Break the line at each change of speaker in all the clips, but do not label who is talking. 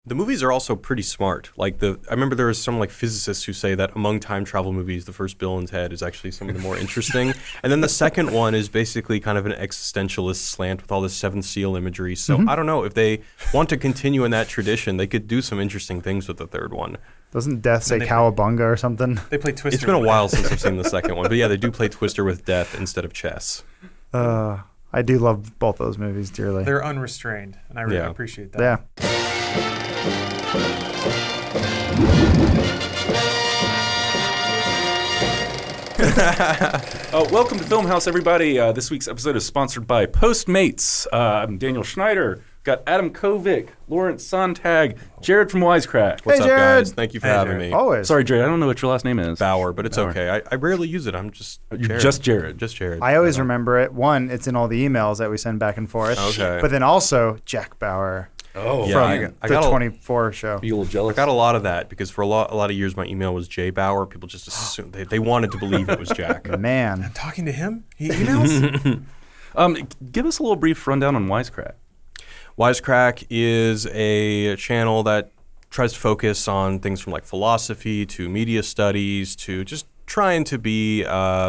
The movies are also pretty smart. I remember there was some physicists who say that among time travel movies, the first Bill and Ted is actually some of the more interesting. And then the second one is basically kind of an existentialist slant with all this Seventh Seal imagery. So I don't know, if they want to continue in that tradition, they could do some interesting things with the third one.
Doesn't Death say Cowabunga or something?
They play Twister.
It's been a while since I've seen the second one. But yeah, they do play Twister with Death instead of chess.
I do love both those movies dearly.
They're unrestrained, and I really appreciate that.
Yeah.
Welcome to Funhaus, everybody. This week's episode is sponsored by Postmates. I'm Daniel Schneider. Got Adam Kovic, Lawrence Sontag, Jared from Wisecrack.
What's
Hey,
up,
Jared.
guys? Thank you for having me.
Always.
Sorry, Jared, I don't know what your last name is.
Bauer, but it's okay. I rarely use it. I'm just
You're
Jared.
just Jared.
Just Jared.
I always remember it. One, it's in all the emails that we send back and forth.
Okay.
But then also Jack Bauer
Oh,
Yeah,
from
I
the
got a-
24 show.
Are you a little jealous?
I got a lot of that because for a lot of years my email was J Bauer. People just assumed they wanted to believe it was Jack.
Man.
Talking to him? He emails?
Give us a little brief rundown on Wisecrack.
Wisecrack is a channel that tries to focus on things from philosophy to media studies to just trying to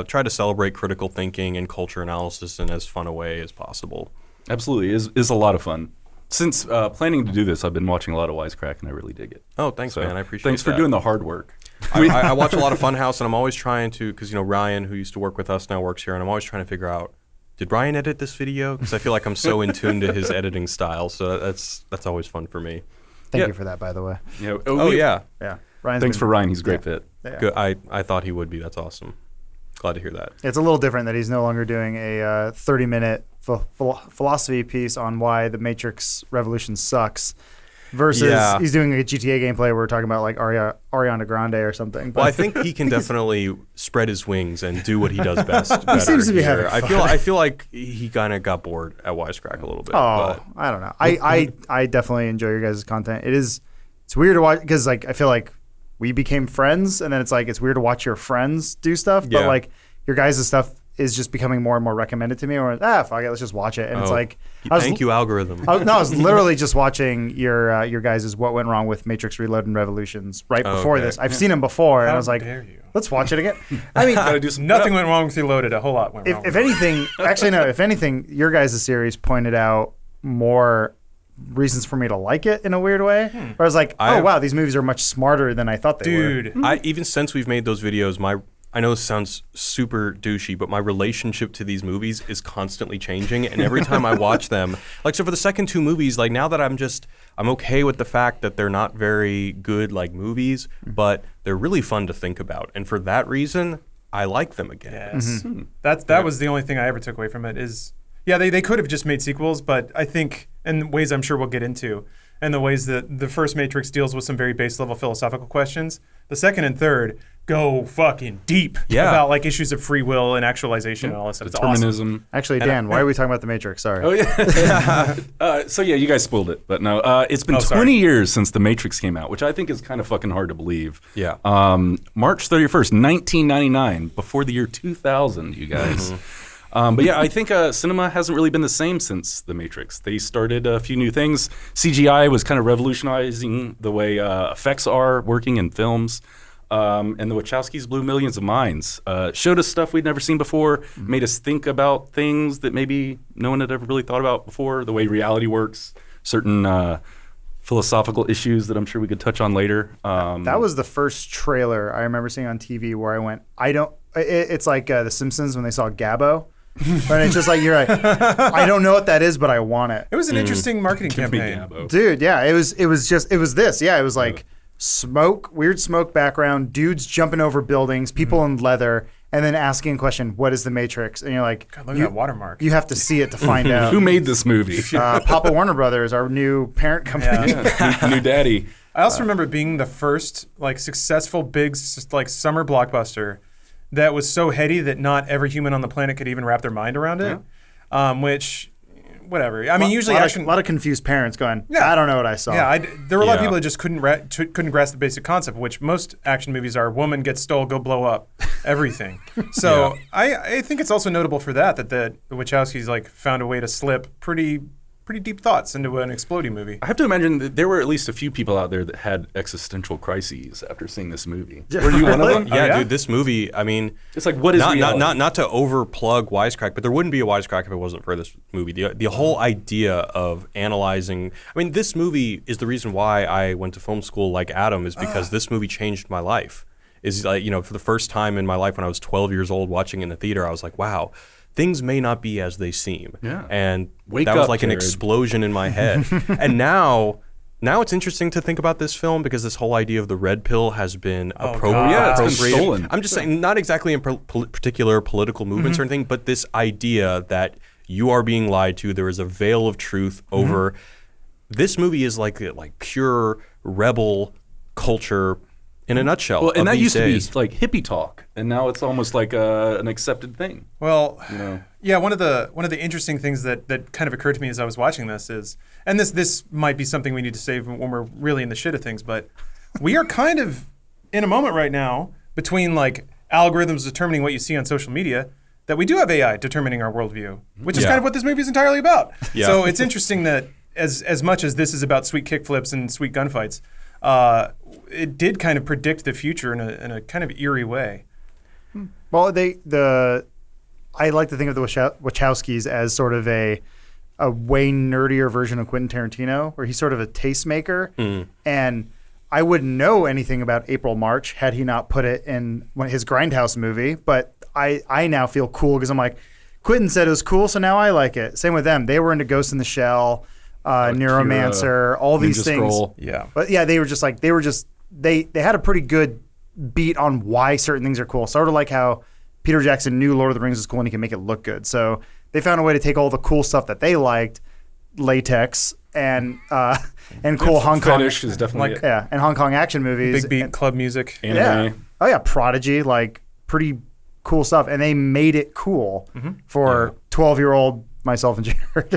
try to celebrate critical thinking and culture analysis in as fun a way as possible.
Absolutely, is a lot of fun. Since planning to do this, I've been watching a lot of Wisecrack, and I really dig it.
Oh, thanks, man. I appreciate it.
Thanks for doing the hard work.
I watch a lot of Funhaus, and I'm always trying to, because Ryan, who used to work with us, now works here, and I'm always trying to figure out, did Ryan edit this video? Because I feel like I'm so in tune to his editing style, so that's always fun for me.
Thank you for that, by the way.
Yeah.
Yeah.
Yeah.
Thanks for Ryan. He's a great fit.
Yeah.
Good. I thought he would be. That's awesome. Glad to hear that.
It's a little different that he's no longer doing a 30-minute philosophy piece on why the Matrix Revolution sucks versus he's doing a GTA gameplay where we're talking about Ariana Grande or something.
Well, I think he can definitely spread his wings and do what he does best. He
seems to be having fun.
I feel like he kind of got bored at Wisecrack a little bit.
Oh,
but.
I don't know. I definitely enjoy your guys' content. It's weird to watch because I feel like we became friends, and then it's weird to watch your friends do stuff.
Yeah.
But your guys' stuff is just becoming more and more recommended to me. Or fuck it, let's just watch it. And
Thank you, algorithm.
I was literally just watching your guys' What Went Wrong with Matrix Reload and Revolutions right before this. I've seen them before, and I was like,
dare you?
let's watch it again. I mean,
Nothing went wrong with Reloaded. A whole lot went wrong.
if anything, actually no. If anything, your guys' series pointed out more reasons for me to like it in a weird way. Where I was like, wow, these movies are much smarter than I thought they were.
Dude.
Even since we've made those videos, I know this sounds super douchey, but my relationship to these movies is constantly changing. And every time I watch them, so for the second two movies, now that I'm okay with the fact that they're not very good movies, but they're really fun to think about. And for that reason, I like them again.
Yes. That was the only thing I ever took away from it is, they could have just made sequels, but I think in ways I'm sure we'll get into, and the ways that the first Matrix deals with some very base level philosophical questions, the second and third go fucking deep about issues of free will and actualization and all that stuff. It's
Determinism.
awesome.
Actually, Dan, why are we talking about the Matrix? Sorry.
Oh, yeah. You guys spoiled it. But no, it's been 20 years since The Matrix came out, which I think is kind of fucking hard to believe.
Yeah.
March 31st, 1999, before the year 2000, you guys. But I think cinema hasn't really been the same since The Matrix. They started a few new things. CGI was kind of revolutionizing the way effects are working in films. And the Wachowskis blew millions of minds. Showed us stuff we'd never seen before, made us think about things that maybe no one had ever really thought about before, the way reality works, certain philosophical issues that I'm sure we could touch on later.
That was the first trailer I remember seeing on TV where I went, it's like The Simpsons when they saw Gabbo. And it's just you're like, I don't know what that is, but I want it.
It was an interesting marketing campaign.
Dude, yeah, it was this. Yeah, it was weird smoke background, dudes jumping over buildings, people in leather, and then asking a question, what is the Matrix? And you're like,
God, look at that watermark.
You have to see it to find out.
Who made this movie?
Papa Warner Brothers, our new parent company.
New daddy.
I also remember being the first successful big summer blockbuster that was so heady that not every human on the planet could even wrap their mind around it. Which, whatever. I mean, usually
a lot of confused parents going, I don't know what I saw.
Yeah, there were a lot of people that just couldn't grasp the basic concept, which most action movies are: woman gets stole, go blow up everything. So I think it's also notable for that the Wachowskis found a way to slip pretty pretty deep thoughts into an exploding movie.
I have to imagine that there were at least a few people out there that had existential crises after seeing this movie. Were you one of them?
Yeah, dude, this movie, I mean,
It's like, what is reality?
not to overplug Wisecrack, but there wouldn't be a Wisecrack if it wasn't for this movie. The whole idea of analyzing, I mean, this movie is the reason why I went to film school like Adam, is because this movie changed my life. Is like, for the first time in my life when I was 12 years old watching in the theater, I was like, wow, things may not be as they seem.
Yeah.
And
Wake
that was
up,
like an
Jared.
explosion in my head. And now it's interesting to think about this film because this whole idea of the red pill has been appropriated.
Yeah, it's been stolen.
I'm just saying, not exactly in particular political movements or anything, but this idea that you are being lied to, there is a veil of truth over. This movie is like pure rebel culture in a nutshell.
Well, and that used
days.
to be like hippie talk, and now it's almost like an accepted thing.
Well,
know?
yeah, one of the interesting things that kind of occurred to me as I was watching this is, and this might be something we need to save when we're really in the shit of things, but we are kind of in a moment right now between like algorithms determining what you see on social media, that we do have AI determining our worldview, which is kind of what this movie is entirely about.
Yeah.
So it's interesting that as much as this is about sweet kickflips and sweet gunfights, it did kind of predict the future in a kind of eerie way.
Well, I like to think of the Wachowskis as sort of a way nerdier version of Quentin Tarantino, where he's sort of a tastemaker. And I wouldn't know anything about April March had he not put it in his Grindhouse movie. But I now feel cool because I'm like, Quentin said it was cool, so now I like it. Same with them. They were into Ghost in the Shell, Neuromancer, all these
Ninja
things.
Scroll.
Yeah.
But yeah, they had a pretty good beat on why certain things are cool. Sort of like how Peter Jackson knew Lord of the Rings was cool and he could make it look good. So they found a way to take all the cool stuff that they liked, latex and cool Hong Kong.
Fetish is definitely
Like-
Yeah, and Hong Kong action movies.
Big beat club music.
anime.
Yeah. Oh yeah, Prodigy, like pretty cool stuff, and they made it cool for 12-year-old myself and Jared.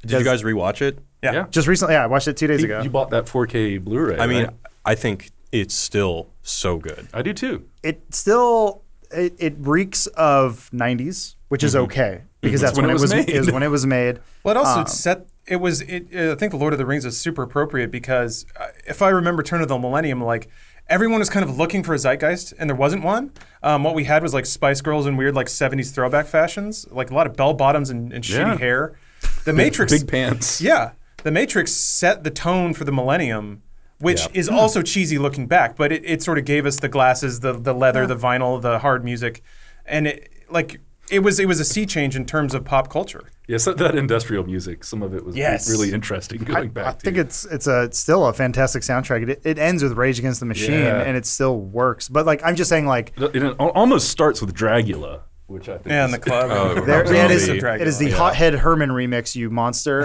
Did you guys rewatch it?
Yeah.
Just recently? Yeah, I watched it 2 days ago.
You bought that 4K Blu-ray.
I mean,
right?
I think it's still so good.
I do too.
It still it reeks of 90s, which is okay because that's when it was made. Is when it was made.
Well, it also I think The Lord of the Rings is super appropriate because if I remember Turn of the Millennium, like everyone was kind of looking for a zeitgeist and there wasn't one. What we had was like Spice Girls and weird like 70s throwback fashions, like a lot of bell bottoms and shitty hair. The Matrix.
Big pants.
Yeah. The Matrix set the tone for the millennium, which is also cheesy looking back, but it sort of gave us the glasses, the leather, the vinyl, the hard music. And it was a sea change in terms of pop culture.
Yes, that industrial music, some of it was really interesting going back
I
to.
think it's still a fantastic soundtrack. It ends with Rage Against the Machine, and it still works. But like I'm just saying, like
it almost starts with Dragula, which I think
Yeah, in
is
the club.
it is the Hothead Herman remix, you monster.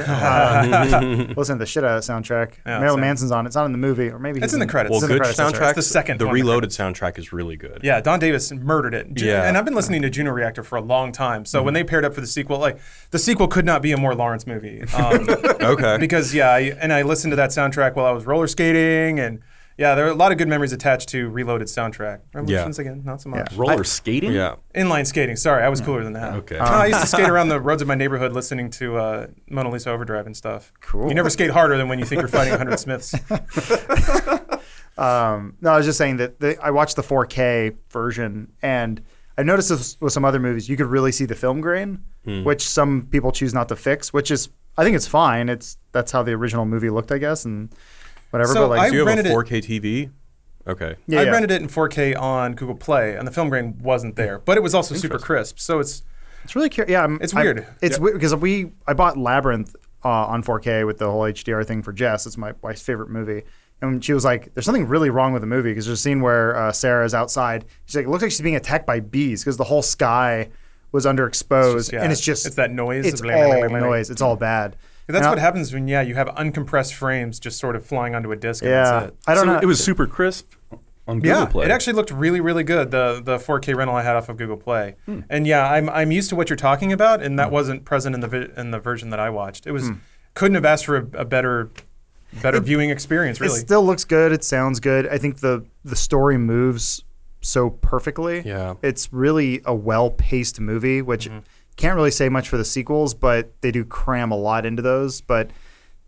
Listen to the shit out of that soundtrack.
Yeah,
Marilyn
same.
Man's on it. It's not in the movie, or maybe
It's
he's
in the credits.
Well,
It's in the
good
credits, that's right.
soundtracks.
It's the second
The
one in the
Reloaded
credits.
soundtrack is really good.
Yeah, Don Davis murdered it.
Yeah.
And I've been listening to Juno Reactor for a long time. So when they paired up for the sequel, like the sequel could not be a more Lawrence movie.
Okay.
Because I listened to that soundtrack while I was roller skating, and yeah, there are a lot of good memories attached to Reloaded soundtrack. Revolutions again, not so much.
roller skating.
Yeah.
Inline skating. Sorry, I was cooler than that.
Okay.
No, I used to skate around the roads of my neighborhood listening to Mona Lisa Overdrive and stuff.
Cool.
You never skate harder than when you think you're fighting 100 Smiths.
No, I was just saying that I watched the 4K version, and I noticed this with some other movies. You could really see the film grain, which some people choose not to fix. Which is, I think it's fine. That's how the original movie looked, I guess, and whatever.
So
but like,
I
Do you have a
rented it-
4K TV? Okay.
yeah,
I
yeah.
rented it in 4K on Google Play, and the film grain wasn't there, but it was also super crisp. So it's
It's really curious. Yeah,
It's weird.
It's weird because I bought Labyrinth on 4K with the whole HDR thing for Jess. It's my wife's favorite movie. And she was like, there's something really wrong with the movie because there's a scene where Sarah is outside. She's like, it looks like she's being attacked by bees because the whole sky was underexposed. And it's
that noise.
It's all noise. It's all bad.
That's
Now-
what happens when you have uncompressed frames just sort of flying onto a disc. And
Yeah.
that's it.
I don't
So
know.
it was super crisp on Google
Yeah,
Play.
it actually looked really, really good. The 4K rental I had off of Google Play, and yeah, I'm used to what you're talking about, and that wasn't present in the version that I watched. It was couldn't have asked for a better viewing experience. Really,
It still looks good. It sounds good. I think the story moves so perfectly.
Yeah.
It's really a well-paced movie, which can't really say much for the sequels, but they do cram a lot into those. But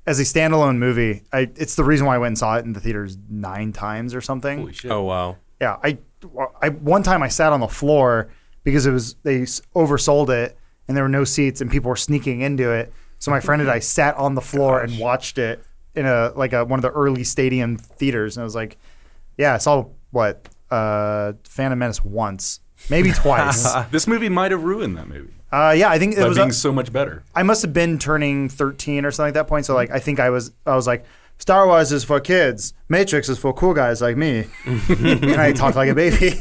as a standalone movie, it's the reason why I went and saw it in the theaters 9 times or something.
Holy shit.
Oh wow.
Yeah, I one time I sat on the floor because they oversold it and there were no seats and people were sneaking into it. So my friend and I sat on the floor and watched it in one of the early stadium theaters, and I was like, yeah, I saw Phantom Menace once, maybe twice.
This movie might have ruined that movie.
Yeah, I think it
By
was
being so much better.
I must have been turning 13 or something at that point. So like, I think I was like, Star Wars is for kids, Matrix is for cool guys like me, and I talk like a baby.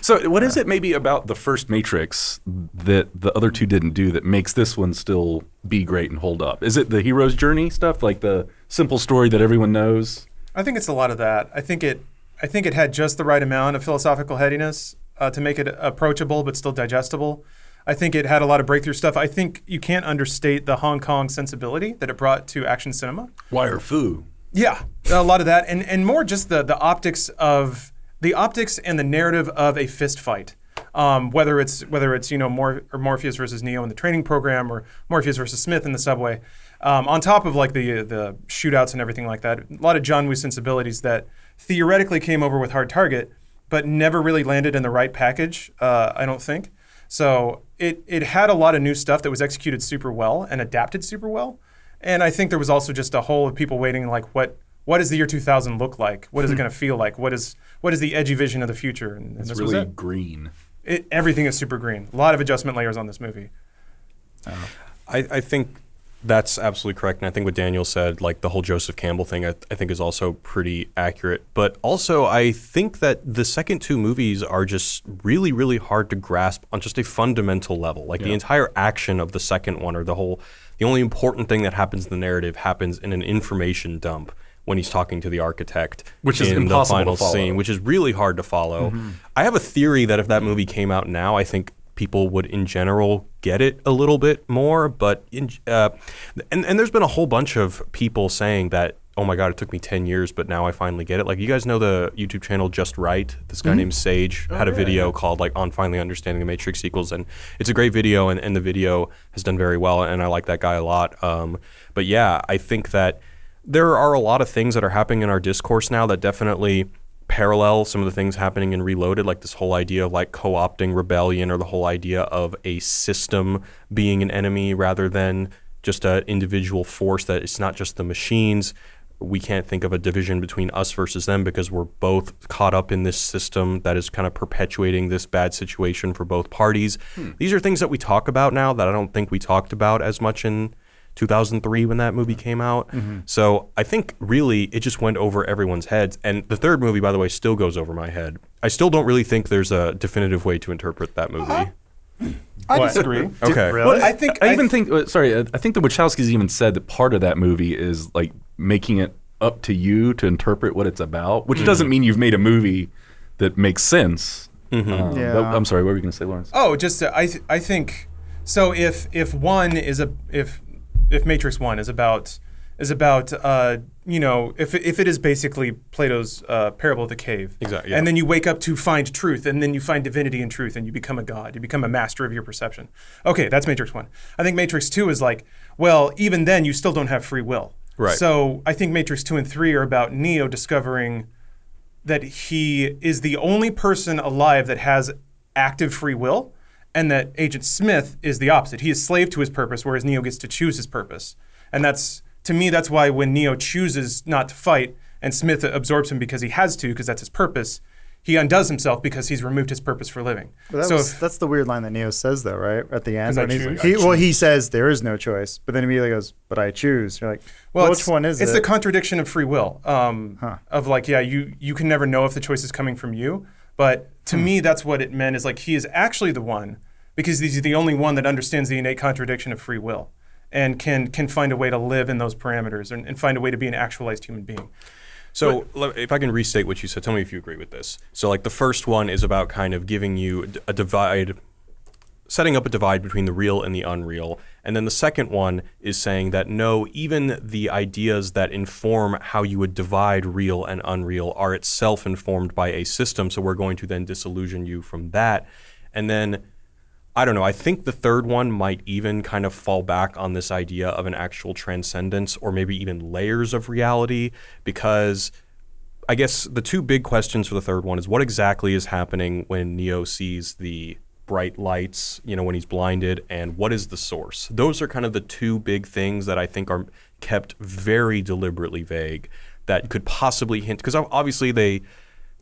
So what is it maybe about the first Matrix that the other two didn't do that makes this one still be great and hold up? Is it the hero's journey stuff, like the simple story that everyone knows?
I think it's a lot of that. I think it had just the right amount of philosophical headiness to make it approachable but still digestible. I think it had a lot of breakthrough stuff. I think you can't understate the Hong Kong sensibility that it brought to action cinema.
Wire Fu.
Yeah, a lot of that, and more just the optics and the narrative of a fist fight. Whether it's Morpheus versus Neo in the training program, or Morpheus versus Smith in the subway, on top of like the shootouts and everything like that. A lot of John Woo sensibilities that theoretically came over with Hard Target, but never really landed in the right package. I don't think. So it had a lot of new stuff that was executed super well and adapted super well. And I think there was also just a whole of people waiting, like, what does the year 2000 look like? What is it going to feel like? What is the edgy vision of the future? And
It's
this
really
was it.
green.
Everything is super green. A lot of adjustment layers on this movie.
I think that's absolutely correct. And I think what Daniel said, like the whole Joseph Campbell thing, I think is also pretty accurate. But also, I think that the second 2 movies are just really, really hard to grasp on just a fundamental level. Like the entire action of the second one, or the only important thing that happens in the narrative happens in an information dump when he's talking to the architect,
which is
in
impossible
the final
to follow.
scene, which is really hard to follow. I have a theory that if that movie came out now, I think people would in general get it a little bit more. But and there's been a whole bunch of people saying that, oh my God, it took me 10 years, but now I finally get it. Like, you guys know the YouTube channel Just Right? This guy named Sage had a video called like On Finally Understanding the Matrix Sequels, and it's a great video, and the video has done very well, and I like that guy a lot. But yeah, I think that there are a lot of things that are happening in our discourse now that definitely parallel some of the things happening in Reloaded, like this whole idea of like co-opting rebellion, or the whole idea of a system being an enemy rather than just an individual force, that it's not just the machines. We can't think of a division between us versus them because we're both caught up in this system that is kind of perpetuating this bad situation for both parties. These are things that we talk about now that I don't think we talked about as much in 2003 when that movie came out. So I think really it just went over everyone's heads. And the third movie, by the way, still goes over my head. I still don't really think there's a definitive way to interpret that movie.
I disagree.
Okay.
Really?
Well, I think
I think the Wachowskis even said that part of that movie is like making it up to you to interpret what it's about, which doesn't mean you've made a movie that makes sense. But I'm sorry, what were you going to say, Lawrence?
Oh, just I think so. If Matrix 1 is about if it is basically Plato's parable of the cave,
Exactly, yeah.
and then you wake up to find truth, and then you find divinity in truth, and you become a god, you become a master of your perception. Okay, that's Matrix 1. I think Matrix 2 is like, well, even then you still don't have free will.
Right.
So I think Matrix 2 and 3 are about Neo discovering that he is the only person alive that has active free will, and that Agent Smith is the opposite. He is slave to his purpose, whereas Neo gets to choose his purpose. And that's why when Neo chooses not to fight and Smith absorbs him because he has to, because that's his purpose, he undoes himself because he's removed his purpose for living.
But that's the weird line that Neo says, though, right? At the end.
'Cause I
When he's
choose-
like-
I choose.
he says there is no choice, but then immediately goes, but I choose. You're like, well, which one is it?
It's the contradiction of free will. Of like, yeah, you can never know if the choice is coming from you. But to me, that's what it meant, is like he is actually the one, because he's the only one that understands the innate contradiction of free will and can find a way to live in those parameters and find a way to be an actualized human being.
So if I can restate what you said, tell me if you agree with this. So like the first one is about kind of giving you a divide, setting up a divide between the real and the unreal. And then the second one is saying that no, even the ideas that inform how you would divide real and unreal are itself informed by a system. So we're going to then disillusion you from that. And then I don't know. I think the third one might even kind of fall back on this idea of an actual transcendence or maybe even layers of reality, because I guess the two big questions for the third one is what exactly is happening when Neo sees the bright lights, when he's blinded, and what is the source? Those are kind of the two big things that I think are kept very deliberately vague that could possibly hint, because obviously they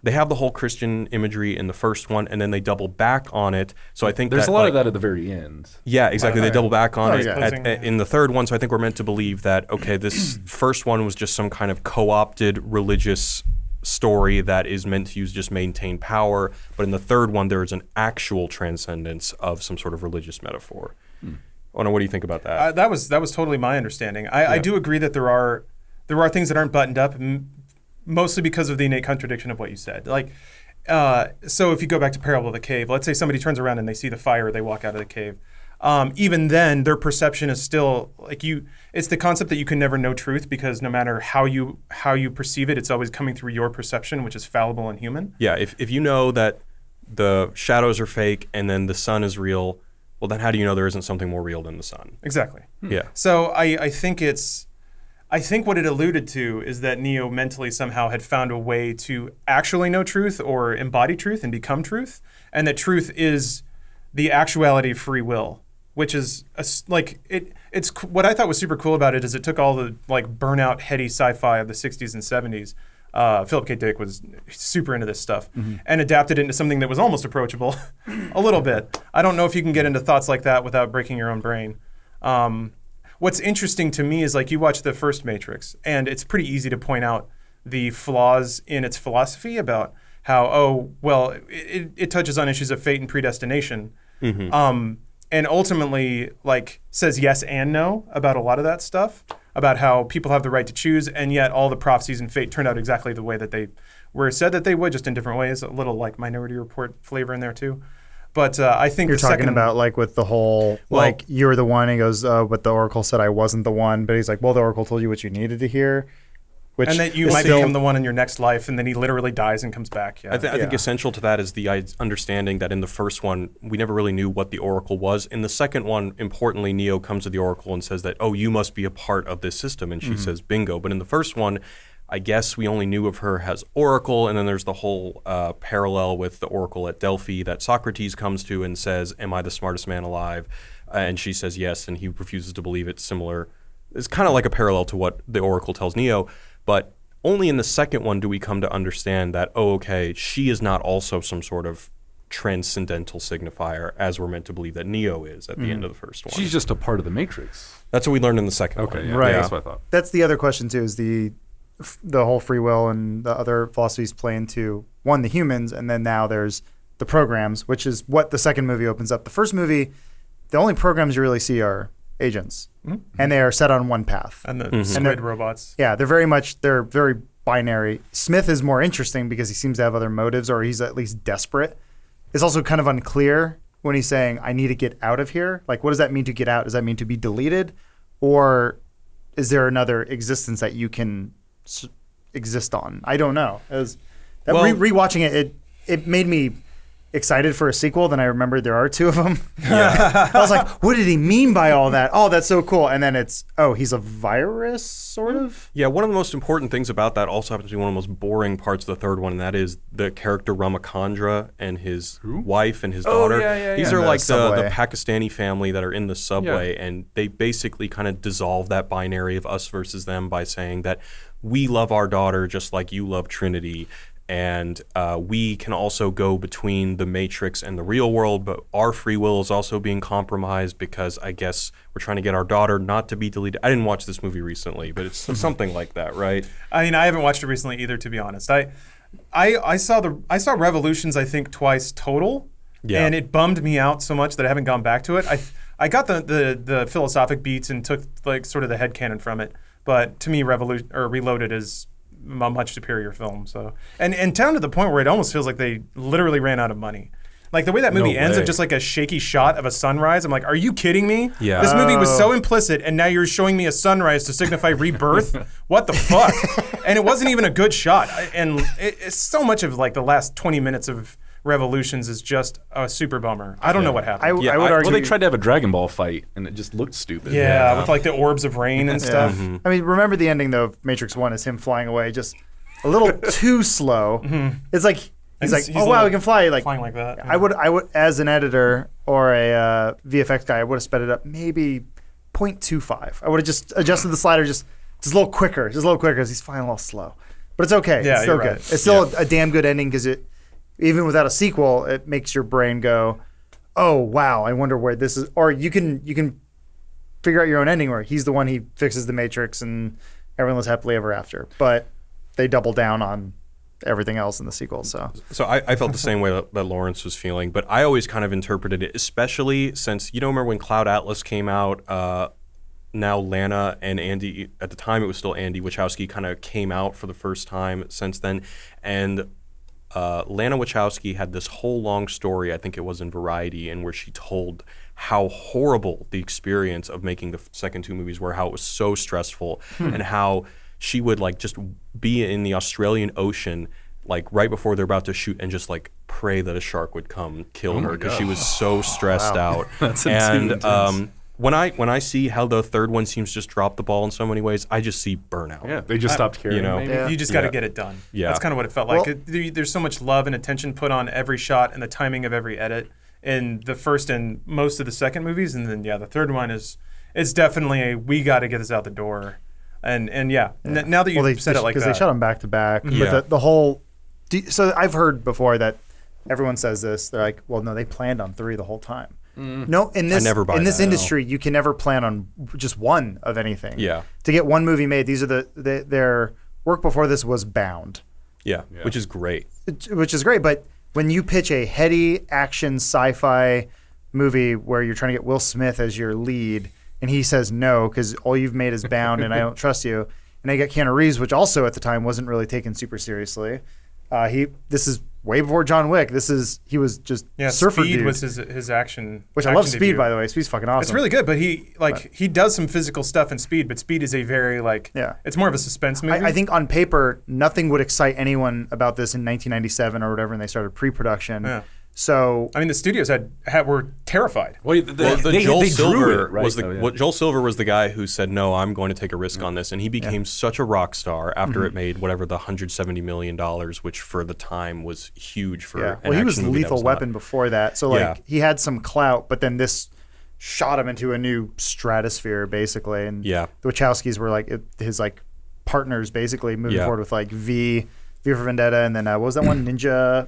have the whole Christian imagery in the first one, and then they double back on it. So I think
there's a lot of that at the very end.
Yeah, exactly. They double back on it
yeah.
in the third one. So I think we're meant to believe that, okay, this first one was just some kind of co-opted religious story that is meant to just maintain power. But in the third one, there is an actual transcendence of some sort of religious metaphor. I don't know, what do you think about that?
That was totally my understanding. I do agree that there are things that aren't buttoned up, mostly because of the innate contradiction of what you said. Like, so if you go back to Parable of the Cave, let's say somebody turns around and they see the fire, they walk out of the cave. Even then, their perception is still it's the concept that you can never know truth, because no matter how you perceive it, it's always coming through your perception, which is fallible and human.
Yeah, if you know that the shadows are fake and then the sun is real, well, then how do you know there isn't something more real than the sun?
Exactly.
Yeah.
So I think what it alluded to is that Neo mentally somehow had found a way to actually know truth or embody truth and become truth, and that truth is the actuality of free will, which is it's what I thought was super cool about it is it took all the burnout heady sci-fi of the 60s and 70s. Philip K. Dick was super into this stuff and adapted it into something that was almost approachable a little bit. I don't know if you can get into thoughts like that without breaking your own brain. What's interesting to me is you watch the first Matrix, and it's pretty easy to point out the flaws in its philosophy about how, it touches on issues of fate and predestination. And ultimately says yes and no about a lot of that stuff, about how people have the right to choose, and yet all the prophecies and fate turned out exactly the way that they were said that they would, just in different ways. A little Minority Report flavor in there too. But I think
you're talking about with the whole you're the one. He goes, but the Oracle said I wasn't the one. But he's like, well, the Oracle told you what you needed to hear.
And that you might become the one in your next life, and then he literally dies and comes back. Yeah.
I think essential to that is the understanding that in the first one, we never really knew what the Oracle was. In the second one, importantly, Neo comes to the Oracle and says that, oh, you must be a part of this system. And she says, bingo. But in the first one, I guess we only knew of her as Oracle, and then there's the whole parallel with the Oracle at Delphi that Socrates comes to and says, am I the smartest man alive? And she says yes, and he refuses to believe it. Similar. It's kind of like a parallel to what the Oracle tells Neo. But only in the second one do we come to understand that, oh, okay, she is not also some sort of transcendental signifier, as we're meant to believe that Neo is at the end of the first one.
She's just a part of the Matrix.
That's what we learned in the second one.
Okay, yeah.
Right.
That's what I thought.
That's the other question, too, is the whole free will and the other philosophies play into, one, the humans, and then now there's the programs, which is what the second movie opens up. The first movie, the only programs you really see are agents, and they are set on one path.
And the squid robots.
Yeah, they're very binary. Smith is more interesting because he seems to have other motives, or he's at least desperate. It's also kind of unclear when he's saying, I need to get out of here. What does that mean to get out? Does that mean to be deleted? Or is there another existence that you can exist on? I don't know. Rewatching it made me excited for a sequel. Then I remembered there are two of them. I was like, what did he mean by all that? Oh, that's so cool. And then it's, he's a virus, sort of?
Yeah, one of the most important things about that also happens to be one of the most boring parts of the third one, and that is the character Ramachandra and his wife and his daughter. These are the Pakistani family that are in the subway, and they basically kind of dissolve that binary of us versus them by saying that we love our daughter just like you love Trinity. And we can also go between the Matrix and the real world, but our free will is also being compromised because I guess we're trying to get our daughter not to be deleted. I didn't watch this movie recently, but it's something like that, right?
I mean, I haven't watched it recently either, to be honest. I saw Revolutions, I think, twice total, and it bummed me out so much that I haven't gone back to it. I got the philosophic beats and took sort of the headcanon from it, but to me, Reloaded is a much superior film. So and down to the point where it almost feels like they literally ran out of money. The way that movie ends of just a shaky shot of a sunrise, I'm like, are you kidding me?
Yeah.
This movie was so implicit, and now you're showing me a sunrise to signify rebirth? What the fuck? And it wasn't even a good shot. And it's so much of the last 20 minutes of Revolutions is just a super bummer. I don't know what happened.
I would argue.
Well, they tried to have a Dragon Ball fight, and it just looked stupid.
yeah, with like the orbs of rain and stuff.
I mean, remember the ending though of Matrix 1 is him flying away just a little too slow. It's like he's like,
he's
oh wow, we can fly. Like
flying like that.
I would as an editor or a VFX guy, I would have sped it up maybe 0.25. I would have just adjusted the slider just a little quicker, because he's flying a little slow. But it's okay.
Yeah,
it's still
you're
good.
right.
It's still a damn good ending because it, even without a sequel, it makes your brain go, oh wow, I wonder where this is. Or you can figure out your own ending where he's the one, he fixes the Matrix and everyone lives happily ever after. But they double down on everything else in the sequel. So
I felt the same way that Lawrence was feeling, but I always kind of interpreted it, especially since, remember when Cloud Atlas came out, now Lana and Andy, at the time it was still Andy Wachowski, kind of came out for the first time since then. And Lana Wachowski had this whole long story, I think it was in Variety, and where she told how horrible the experience of making the second two movies were, how it was so stressful, and how she would like just be in the Australian Ocean like right before they're about to shoot and just like pray that a shark would come kill her because she was so stressed out.
That's
and
intense.
when I see how the third one seems to just drop the ball in so many ways, I just see burnout.
Yeah, they just stopped caring. Maybe.
Yeah.
You just got to get it done.
Yeah.
That's kind of what it felt like. There's so much love and attention put on every shot and the timing of every edit in the first and most of the second movies, and then the third one is definitely we got to get this out the door. And now that you've said it like that,
because they shot them back to back.
Yeah.
But the whole, so I've heard before that everyone says this. They're like, well, no, they planned on 3 the whole time. No, in this industry, you can never plan on just one of anything.
Yeah.
To get one movie made, these are their work before this was bound.
Yeah, which is great.
Which is great, but when you pitch a heady action sci-fi movie where you're trying to get Will Smith as your lead, and he says no because all you've made is Bound and I don't trust you, and they got Keanu Reeves, which also at the time wasn't really taken super seriously. This is way before John Wick. He was just surfer
Speed
dude.
was his action.
Which I love
action
Speed,
debut.
by the way. Speed's fucking awesome.
It's really good, but he does some physical stuff in Speed, but Speed is a very it's more of a suspense movie.
I think on paper, nothing would excite anyone about this in 1997 or whatever, and they started pre-production.
Yeah.
So
I mean, the studios were terrified.
Well,
Joel
they
Silver
drew it, right?
was Joel Silver was the guy who said, "No, I'm going to take a risk on this," and he became such a rock star after it made whatever the $170 million, which for the time was huge for. An
well, he was
action movie that
Lethal
was
Weapon
not.
before that, so he had some clout, but then this shot him into a new stratosphere, basically. And the Wachowskis were like his partners, basically moving forward with like V for Vendetta, and then what was that one? Ninja.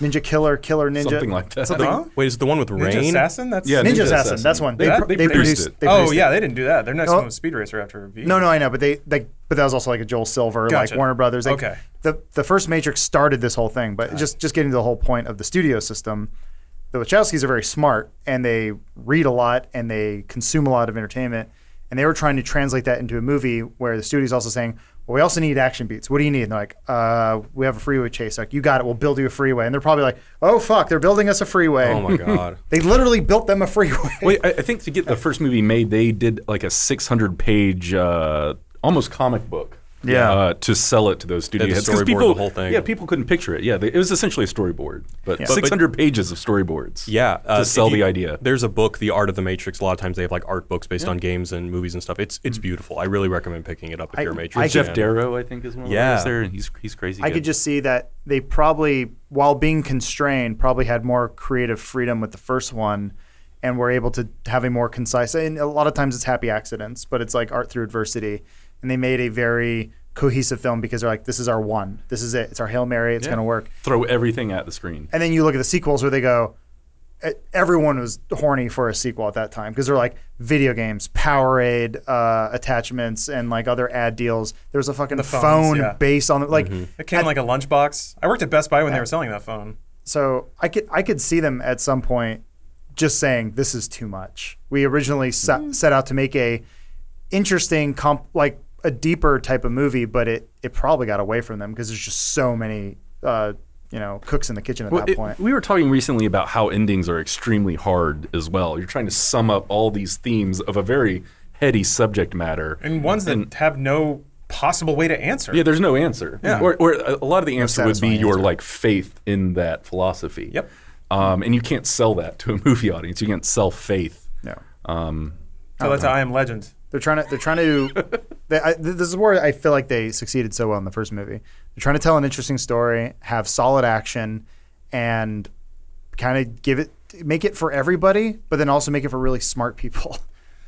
Ninja Killer Ninja.
Something like that.
Wait, is it the one with
Ninja
Rain?
Assassin? That's
Ninja Assassin. That's one.
They produced it.
They didn't do that. Their next one was Speed Racer after V.
No, I know, but but that was also like a Joel Silver, like Warner Brothers. Like,
okay.
The first Matrix started this whole thing, but just getting to the whole point of the studio system, the Wachowskis are very smart and they read a lot and they consume a lot of entertainment, and they were trying to translate that into a movie where the studio's also saying, well, we also need action beats. What do you need? And they're like, we have a freeway chase. Like, you got it. We'll build you a freeway. And they're probably like, oh, fuck, they're building us a freeway.
Oh, my God.
They literally built them a freeway.
Wait, I think to get the first movie made, they did like a 600-page, almost comic book. To sell it to those studio heads.
Storyboard
People,
the whole thing.
Yeah, people couldn't picture it. Yeah, it was essentially a storyboard, but 600 pages of storyboards.
Yeah,
to sell the idea.
There's a book, The Art of the Matrix. A lot of times they have like art books based on games and movies and stuff. It's beautiful. I really recommend picking it up if you're a Matrix
Jeff
fan.
Darrow, I think, is one of those there, and he's crazy.
I could just see that they probably, while being constrained, probably had more creative freedom with the first one, and were able to have a more concise. And a lot of times it's happy accidents, but it's like art through adversity, and they made a very cohesive film because they're like, this is our one. This is it. It's our Hail Mary. It's going to work.
Throw everything at the screen.
And then you look at the sequels where they go, everyone was horny for a sequel at that time because they're like video games, Powerade attachments, and like other ad deals. There was a fucking phone based on it. Like,
it came in like a lunchbox. I worked at Best Buy when they were selling that phone.
So I could see them at some point just saying, this is too much. We originally set out to make a interesting a deeper type of movie, but it probably got away from them because there's just so many cooks in the kitchen at that point.
We were talking recently about how endings are extremely hard as well. You're trying to sum up all these themes of a very heady subject matter.
And ones that have no possible way to answer.
Yeah, there's no answer.
Yeah.
Or a lot of the answer would be
satisfying
your
answer.
like faith in that philosophy.
Yep.
And you can't sell that to a movie audience. You can't sell faith.
No.
So that's I Am Legend.
They're trying to. This is where I feel like they succeeded so well in the first movie. They're trying to tell an interesting story, have solid action, and kind of make it for everybody, but then also make it for really smart people.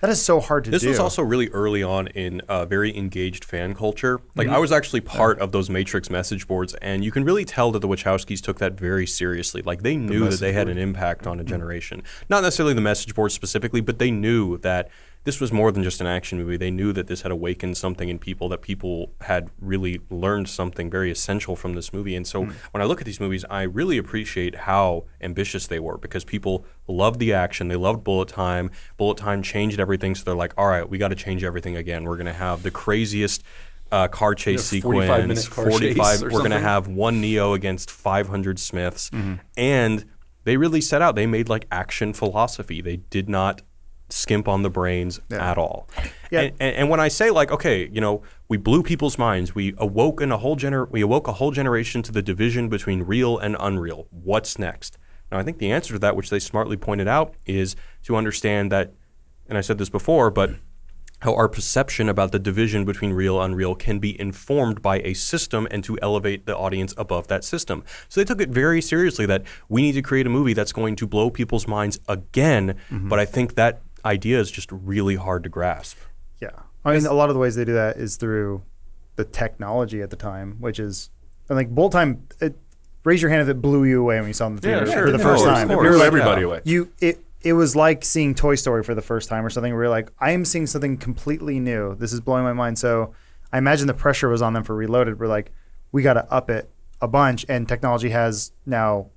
That is so hard to do.
This was also really early on in very engaged fan culture. Like I was actually part of those Matrix message boards, and you can really tell that the Wachowskis took that very seriously. Like they knew that they had an impact on a generation. Not necessarily the message board specifically, but they knew that this was more than just an action movie. They knew that this had awakened something in people, that people had really learned something very essential from this movie. And so when I look at these movies, I really appreciate how ambitious they were, because people loved the action. They loved bullet time. Bullet time changed everything. So they're like, all right, we got to change everything again. We're going to have the craziest car chase sequence.
45-minute car chase or
We're going to
something.
have one Neo against 500 Smiths. And they really set out. They made like action philosophy. They did not skimp on the brains at all.
Yeah.
And when I say like, okay, you know, we blew people's minds, we awoke a whole generation to the division between real and unreal. What's next? Now I think the answer to that, which they smartly pointed out, is to understand that, and I said this before, but how our perception about the division between real and unreal can be informed by a system, and to elevate the audience above that system. So they took it very seriously that we need to create a movie that's going to blow people's minds again, but I think that idea is just really hard to grasp.
Yeah. I mean, a lot of the ways they do that is through the technology at the time, which is, and like bullet time, raise your hand if it blew you away when you saw it in the theater for the first time.
It
You're
blew
like,
everybody away.
It was like seeing Toy Story for the first time or something, where you're like, I am seeing something completely new. This is blowing my mind. So I imagine the pressure was on them for Reloaded. We're like, we got to up it a bunch. And technology has now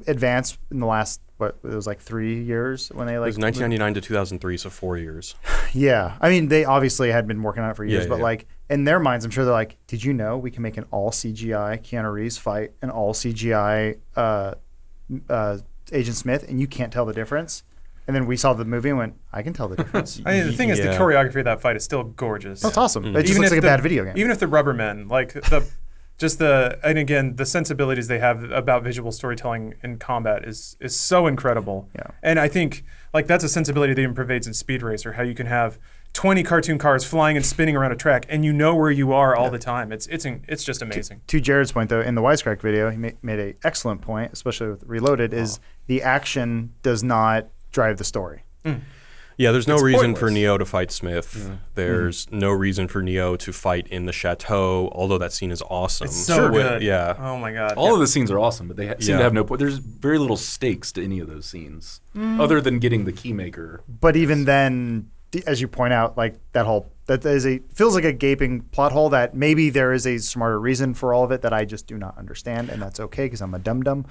advanced in the last, it was like 3 years when they like.
It was 1999 to 2003, so 4 years.
Yeah. I mean, they obviously had been working on it for years, but
yeah.
like in their minds, I'm sure they're like, did you know we can make an all CGI Keanu Reeves fight an all CGI Agent Smith, and you can't tell the difference? And then we saw the movie and went, I can tell the difference.
I mean, the thing is, the
Yeah.
choreography of that fight is still gorgeous.
That's awesome. It just looks like a bad video game.
Even if the Rubbermen, like and again, the sensibilities they have about visual storytelling in combat is so incredible.
Yeah.
And I think like that's a sensibility that even pervades in Speed Racer, how you can have 20 cartoon cars flying and spinning around a track, and you know where you are all the time. It's just amazing.
To Jared's point, though, in the Wisecrack video, he made an excellent point, especially with Reloaded, is the action does not drive the story.
Yeah, there's no
It's
reason for
pointless.
Neo to fight Smith. There's no reason for Neo to fight in the chateau, although that scene is awesome.
It's so good.
Yeah.
Oh my god.
All of the scenes are awesome, but they seem
Yeah.
to have no point. There's very little stakes to any of those scenes, other than getting the keymaker.
But even then, as you point out, like feels like a gaping plot hole that maybe there is a smarter reason for all of it that I just do not understand, and that's okay because I'm a dum-dum.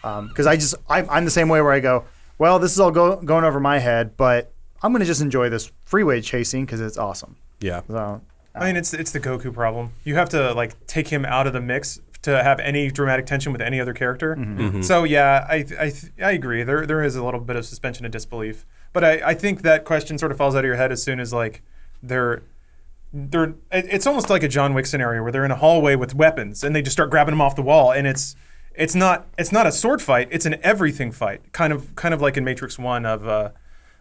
Because I'm the same way where I go, well, this is all going over my head, but I'm going to just enjoy this freeway chasing because it's awesome.
Yeah.
So,
I mean, it's the Goku problem. You have to like take him out of the mix to have any dramatic tension with any other character. So yeah, I agree. There is a little bit of suspension of disbelief, but I think that question sort of falls out of your head as soon as like they're. It's almost like a John Wick scenario where they're in a hallway with weapons and they just start grabbing them off the wall, and it's not a sword fight. It's an everything fight, kind of like in Matrix 1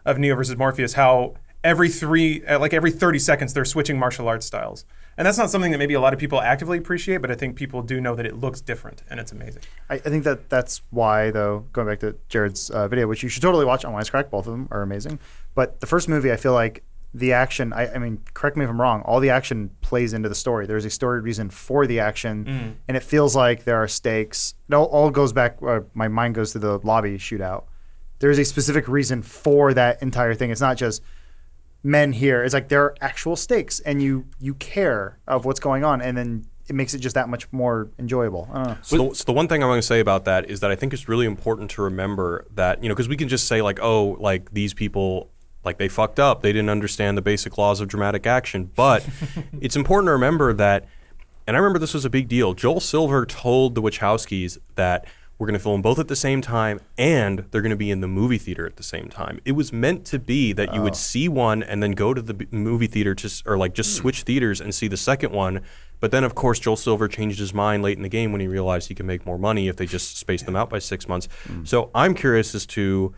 of Neo versus Morpheus, how every 30 seconds they're switching martial arts styles. And that's not something that maybe a lot of people actively appreciate, but I think people do know that it looks different, and it's amazing.
I think that's why, though, going back to Jared's video, which you should totally watch on Wisecrack, both of them are amazing. But the first movie, I feel like the action, I mean, correct me if I'm wrong, all the action plays into the story. There's a story reason for the action, and it feels like there are stakes. It all goes back, my mind goes to the lobby shootout. There's a specific reason for that entire thing. It's not just men here. It's like there are actual stakes, and you care of what's going on, and then it makes it just that much more enjoyable. I don't know.
So the one thing I'm going to say about that is that I think it's really important to remember that, you know, because we can just say like, oh, like these people, like they fucked up. They didn't understand the basic laws of dramatic action. But it's important to remember that, and I remember this was a big deal. Joel Silver told the Wachowskis that we're going to film both at the same time, and they're going to be in the movie theater at the same time. It was meant to be that you would see one and then go to the movie theater just switch theaters and see the second one. But then, of course, Joel Silver changed his mind late in the game when he realized he could make more money if they just spaced them out by 6 months. So I'm curious as to,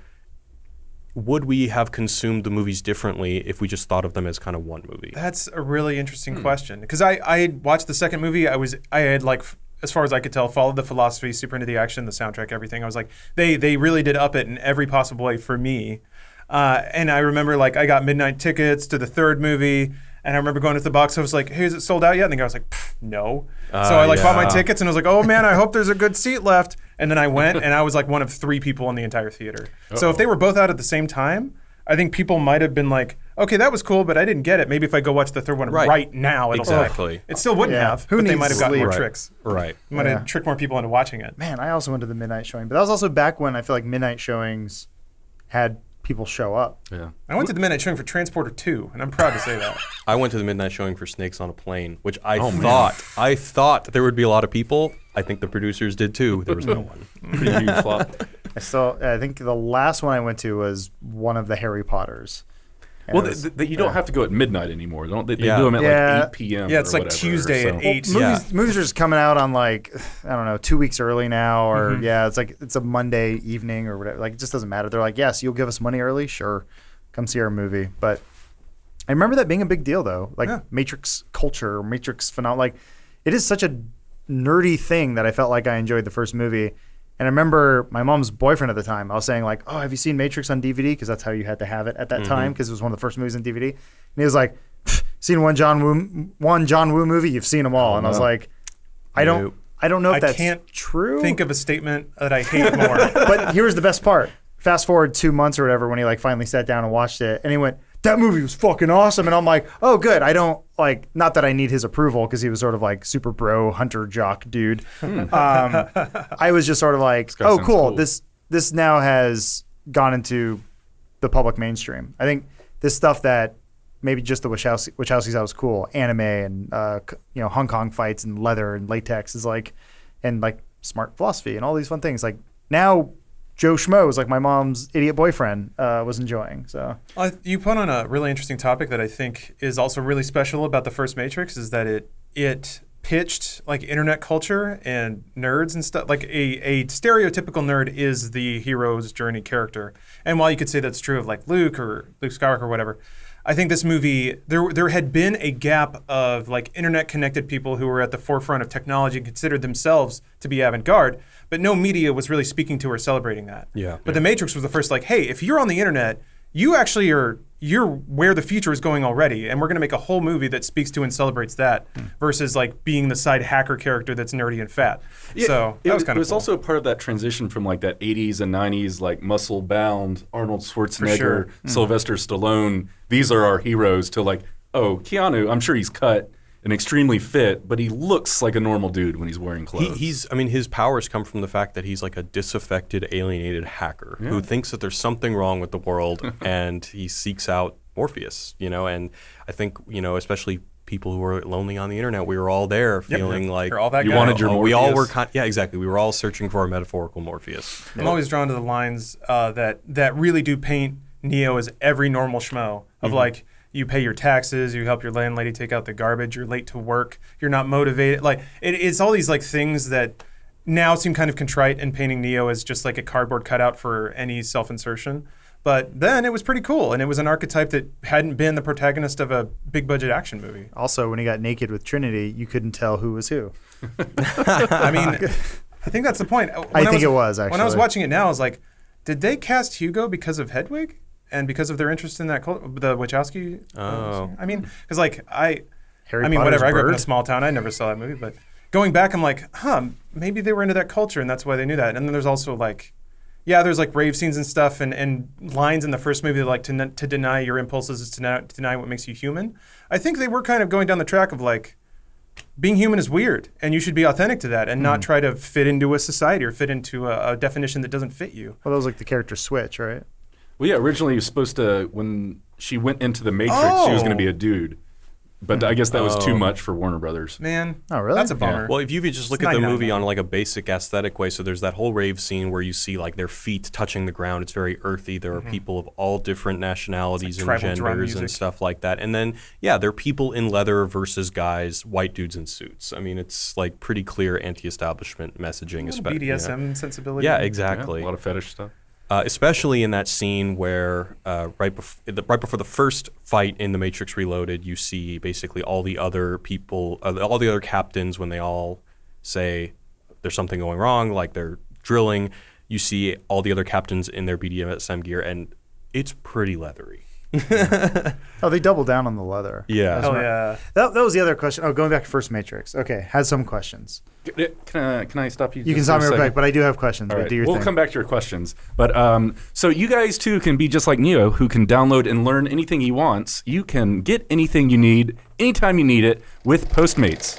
would we have consumed the movies differently if we just thought of them as kind of one movie?
That's a really interesting question. Because I watched the second movie. I had like, as far as I could tell, followed the philosophy, super into the action, the soundtrack, everything. I was like, they really did up it in every possible way for me. And I remember like I got midnight tickets to the third movie, and I remember going to the box office like, hey, is it sold out yet? And the guy was like, no. So I like bought my tickets, and I was like, oh man, I hope there's a good seat left. And then I went, and I was like one of 3 people in the entire theater. So if they were both out at the same time, I think people might have been like, okay, that was cool, but I didn't get it. Maybe if I go watch the third one right now, it'll
Exactly.
It still wouldn't have,
Who
but they
needs
might have gotten more
sleep?
tricks.
Right.
Might have tricked more people into watching it.
Man, I also went to the midnight showing, but that was also back when I feel like midnight showings had people show up.
Yeah.
I went to the midnight showing for Transporter 2, and I'm proud to say that.
I went to the midnight showing for Snakes on a Plane, which I thought there would be a lot of people. I think the producers did too. There was no one.
Pretty huge flop.
I think the last one I went to was one of the Harry Potters. And
Well,
it was-
you don't have to go at midnight anymore. Don't they? They
Yeah.
do them at
Yeah.
like 8 p.m.
Yeah, it's
or
like
whatever,
Tuesday
so.
at 8.
movies are just coming out on like, I don't know, 2 weeks early now, or it's like it's a Monday evening or whatever. Like, it just doesn't matter. They're like, yes, you'll give us money early, sure, come see our movie. But I remember that being a big deal though, like Matrix culture, Matrix phenomenon. Like, it is such a nerdy thing that I felt like I enjoyed the first movie. And I remember my mom's boyfriend at the time, I was saying like, oh, have you seen Matrix on DVD? Because that's how you had to have it at that time, because it was one of the first movies on DVD. And he was like, seen one John Woo movie? You've seen them all. And I was like, I don't know if
I
that's
can't
true.
Think of a statement that I hate more.
But here's the best part. Fast forward 2 months or whatever when he like finally sat down and watched it, and he went, that movie was fucking awesome. And I'm like, oh, good. I don't like, not that I need his approval, because he was sort of like super bro hunter jock dude. I was just sort of like,
guy
oh,
sounds
cool.
cool.
This now has gone into the public mainstream. I think this stuff that maybe just the Wachowskis thought was cool, anime and Hong Kong fights and leather and latex is like, and like smart philosophy and all these fun things. Like now, Joe Schmo is like my mom's idiot boyfriend was enjoying. So
You put on a really interesting topic that I think is also really special about the first Matrix, is that it pitched like internet culture and nerds and stuff. Like a stereotypical nerd is the hero's journey character. And while you could say that's true of like Luke Skywalker or whatever, I think this movie, there had been a gap of like internet connected people who were at the forefront of technology and considered themselves to be avant-garde, but no media was really speaking to or celebrating that. But The Matrix was the first like, hey, if you're on the internet, you actually you're where the future is going already, and we're going to make a whole movie that speaks to and celebrates that versus like being the side hacker character that's nerdy and fat.
Yeah,
So that was kind of
It was
cool.
also part of that transition from like that 80s and 90s like muscle bound Arnold Schwarzenegger,
sure.
Sylvester Stallone. These are our heroes. To like, oh, Keanu. I'm sure he's cut and extremely fit, but he looks like a normal dude when he's wearing clothes.
His powers come from the fact that he's like a disaffected, alienated hacker who thinks that there's something wrong with the world, and he seeks out Morpheus, and I think, especially people who were lonely on the internet, we were all there feeling like
You're all that
You
guy.
wanted your
we all
Morpheus.
were exactly. We were all searching for a metaphorical Morpheus.
I'm always drawn to the lines that really do paint Neo as every normal schmo of like, you pay your taxes, you help your landlady take out the garbage, you're late to work, you're not motivated. Like it's all these like things that now seem kind of contrite, and painting Neo as just like a cardboard cutout for any self-insertion. But then it was pretty cool, and it was an archetype that hadn't been the protagonist of a big budget action movie.
also, when he got naked with Trinity, you couldn't tell who was who.
I mean, I think that's the point.
I think it was,
When I was
actually.
watching it now, I was like, did they cast Hugo because of Hedwig? And because of their interest in that the Wachowski?
Oh.
I mean, because like
Harry Potter's
whatever. I grew up in a
bird?
small town. I never saw that movie, but going back, I'm like, maybe they were into that culture, and that's why they knew that. And then there's also like, there's like rave scenes and stuff, and lines in the first movie like to deny your impulses is to deny what makes you human. I think they were kind of going down the track of like, being human is weird, and you should be authentic to that, and not try to fit into a society or fit into a definition that doesn't fit you.
Well, that was like the character switch, right?
Well, yeah, originally he was supposed to, when she went into the Matrix, she was going to be a dude. But I guess that was too much for Warner Brothers.
Man,
Oh, really?
that's a bummer.
Well, if you could just look
It's
at the
99
movie
now.
on like a basic aesthetic way, so there's that whole rave scene where you see like their feet touching the ground. It's very earthy. There are people of all different nationalities
It's
and
like tribal drum
genders and
music.
stuff like that. And then, yeah, they're people in leather versus guys, white dudes in suits. I mean, it's like pretty clear anti-establishment messaging.
A little
especially,
BDSM sensibility.
Yeah,
Yeah,
exactly.
a lot of fetish stuff.
Especially in that scene where right before the first fight in The Matrix Reloaded, you see basically all the other people, all the other captains, when they all say there's something going wrong, like they're drilling, you see all the other captains in their BDSM gear, and it's pretty leathery.
Oh, they double down on the leather.
Yeah.
Oh yeah.
That was the other question. Oh, going back to first Matrix. Okay, had some questions.
Can I stop you?
You can
just
stop
for
me
a
real
second?
quick, but I do have questions.
All
But
right.
do your
We'll
thing.
come back to your questions. But so you guys too can be just like Neo, who can download and learn anything he wants. You can get anything you need, anytime you need it, with Postmates.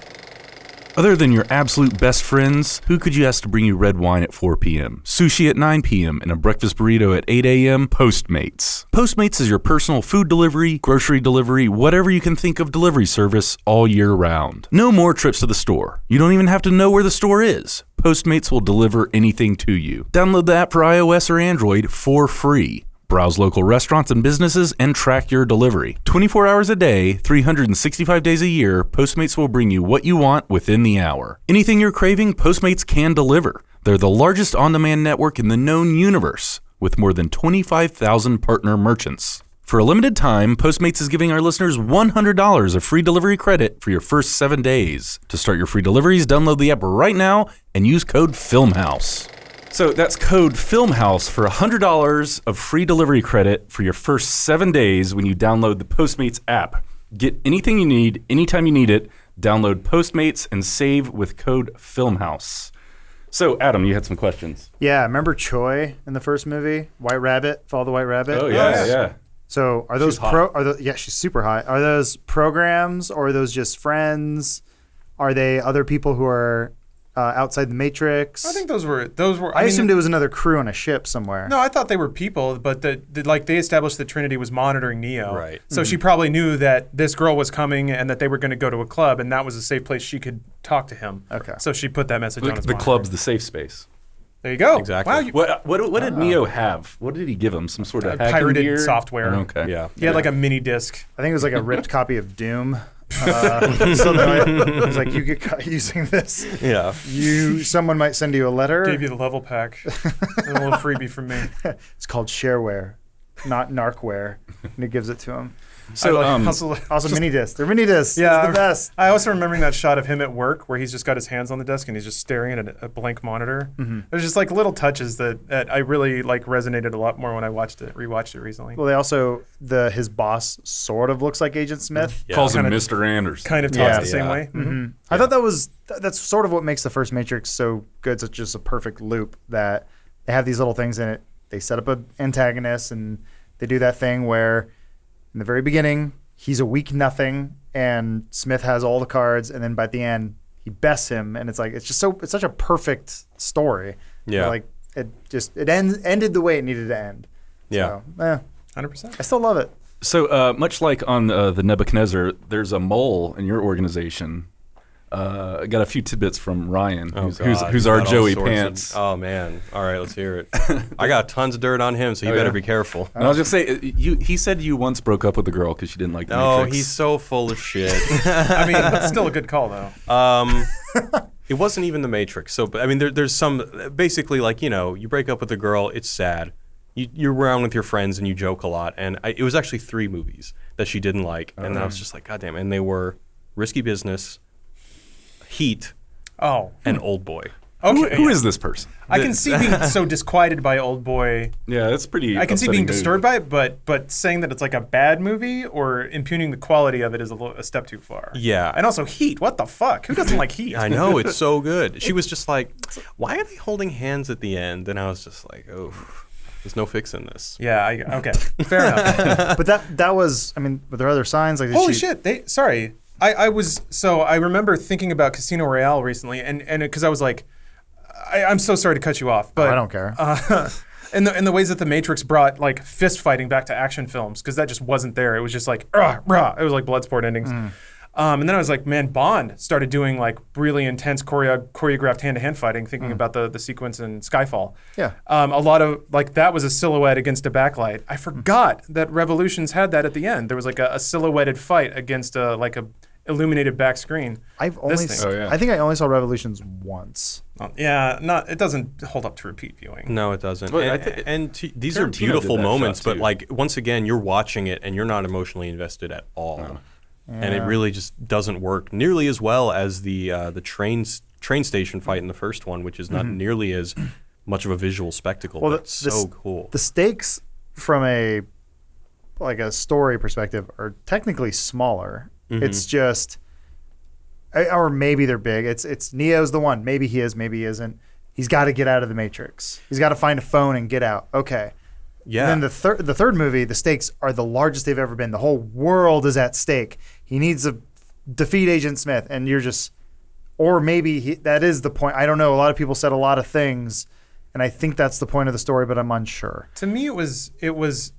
Other than your absolute best friends, who could you ask to bring you red wine at 4 p.m., sushi at 9 p.m., and a breakfast burrito at 8 a.m.? Postmates. Postmates is your personal food delivery, grocery delivery, whatever you can think of delivery service all year round. No more trips to the store. You don't even have to know where the store is. Postmates will deliver anything to you. Download the app for iOS or Android for free. Browse local restaurants and businesses and track your delivery. 24 hours a day, 365 days a year, Postmates will bring you what you want within the hour. Anything you're craving, Postmates can deliver. They're the largest on-demand network in the known universe, with more than 25,000 partner merchants. For a limited time, Postmates is giving our listeners $100 of free delivery credit for your first 7 days. To start your free deliveries, download the app right now and use code FILMHOUSE. So that's code FILMHOUSE for $100 of free delivery credit for your first 7 days when you download the Postmates app. Get anything you need, anytime you need it. Download Postmates and save with code FILMHOUSE. So, Adam, you had some questions.
Yeah, remember Choi in the first movie? White Rabbit, Follow the White Rabbit?
Oh, yeah.
So are those
She's hot.
yeah, she's super hot. Are those programs or are those just friends? Are they other people who are outside the Matrix?
I think those were.
I assumed it was another crew on a ship somewhere.
No, I thought they were people, but like they established that Trinity was monitoring Neo.
Right.
So she probably knew that this girl was coming and that they were going to go to a club, and that was a safe place she could talk to him.
Okay.
So she put that message on his
The
monitor.
club's the safe space.
There you go.
Exactly.
Wow, you
What did Neo have? What did he give him? Some sort of hacking
pirated
gear?
software.
Okay.
Yeah.
He had like a mini disc.
I think it was like a ripped copy of Doom. So that it was like, you get caught using this.
Yeah.
Someone might send you a letter.
Gave you the level pack. And a little freebie from me.
It's called shareware, not narcware. And it gives it to him.
So,
Also, mini discs. They're mini discs.
Yeah,
It's the best.
I also remembering that shot of him at work where he's just got his hands on the desk and he's just staring at a blank monitor.
Mm-hmm.
There's just like little touches that I really like resonated a lot more when I rewatched it recently.
Well, they also his boss sort of looks like Agent Smith.
Yeah.
calls him
Kinda-
Mr. Anderson.
Kind of talks
Yeah.
the same
Yeah.
way.
Mm-hmm. I thought that's sort of what makes the first Matrix so good. It's just a perfect loop that they have these little things in it. They set up an antagonist and they do that thing where in the very beginning he's a weak nothing and Smith has all the cards, and then by the end he bests him, and it's such a perfect story.
Yeah.
Like it ended the way it needed to end.
Yeah.
So,
100%.
I still love it.
So much like on the Nebuchadnezzar, there's a mole in your organization. I got a few tidbits from Ryan, who's our
Got all
Joey
sorts of-
Pants.
oh man! All right, let's hear it. I got tons of dirt on him, so you better
yeah?
be careful.
And I was just say, he said you once broke up with a girl because she didn't like the
Oh,
Matrix.
he's so full of shit.
I mean, that's still a good call though.
It wasn't even the Matrix. So, but, I mean, there's some basically like you break up with a girl, it's sad. You're around with your friends and you joke a lot, and it was actually 3 movies that she didn't like, and I was just like, God damn! And they were Risky Business, Heat,
Oh.
and Old Boy.
Okay.
Who is this person?
I can see being so disquieted by Old Boy.
Yeah, that's pretty.
I can see
upsetting
being
news.
disturbed by it, but saying that it's like a bad movie or impugning the quality of it is a step too far.
Yeah.
And also Heat. What the fuck? Who doesn't like Heat?
I know, it's so good. She was just like, why are they holding hands at the end? And I was just like, oh, there's no fixing this.
Yeah. Okay. Fair enough.
But that was, I mean, were there other signs? Like,
Holy shit! Sorry. I remember thinking about Casino Royale recently, and because I was like, I'm so sorry to cut you off, but
I don't care.
And the ways that the Matrix brought like fist fighting back to action films, because that just wasn't there. It was just like rah, rah. It was like Bloodsport endings. And then I was like, man, Bond started doing like really intense choreographed hand-to-hand fighting, thinking about the sequence in Skyfall.
Yeah.
A lot of like that was a silhouette against a backlight. I forgot that Revolutions had that at the end. There was like a silhouetted fight against a illuminated back screen.
I think I only saw Revolutions once.
It doesn't hold up to repeat viewing.
No, it doesn't.
Well,
These are
Tarantino
beautiful
did that
moments,
shot,
but
too.
like once again, you're watching it and you're not emotionally invested at all. And it really just doesn't work nearly as well as the train station fight in the first one, which is not nearly as much of a visual spectacle. But so cool.
The stakes from a story perspective are technically smaller. It's just, or maybe they're big. It's Neo's the one. Maybe he is, maybe he isn't. He's got to get out of the Matrix. He's got to find a phone and get out. Okay.
Yeah.
And then the third movie, the stakes are the largest they've ever been. The whole world is at stake. He needs to defeat Agent Smith, and you're just, or maybe that is the point. I don't know. A lot of people said a lot of things, and I think that's the point of the story, but I'm unsure.
To me,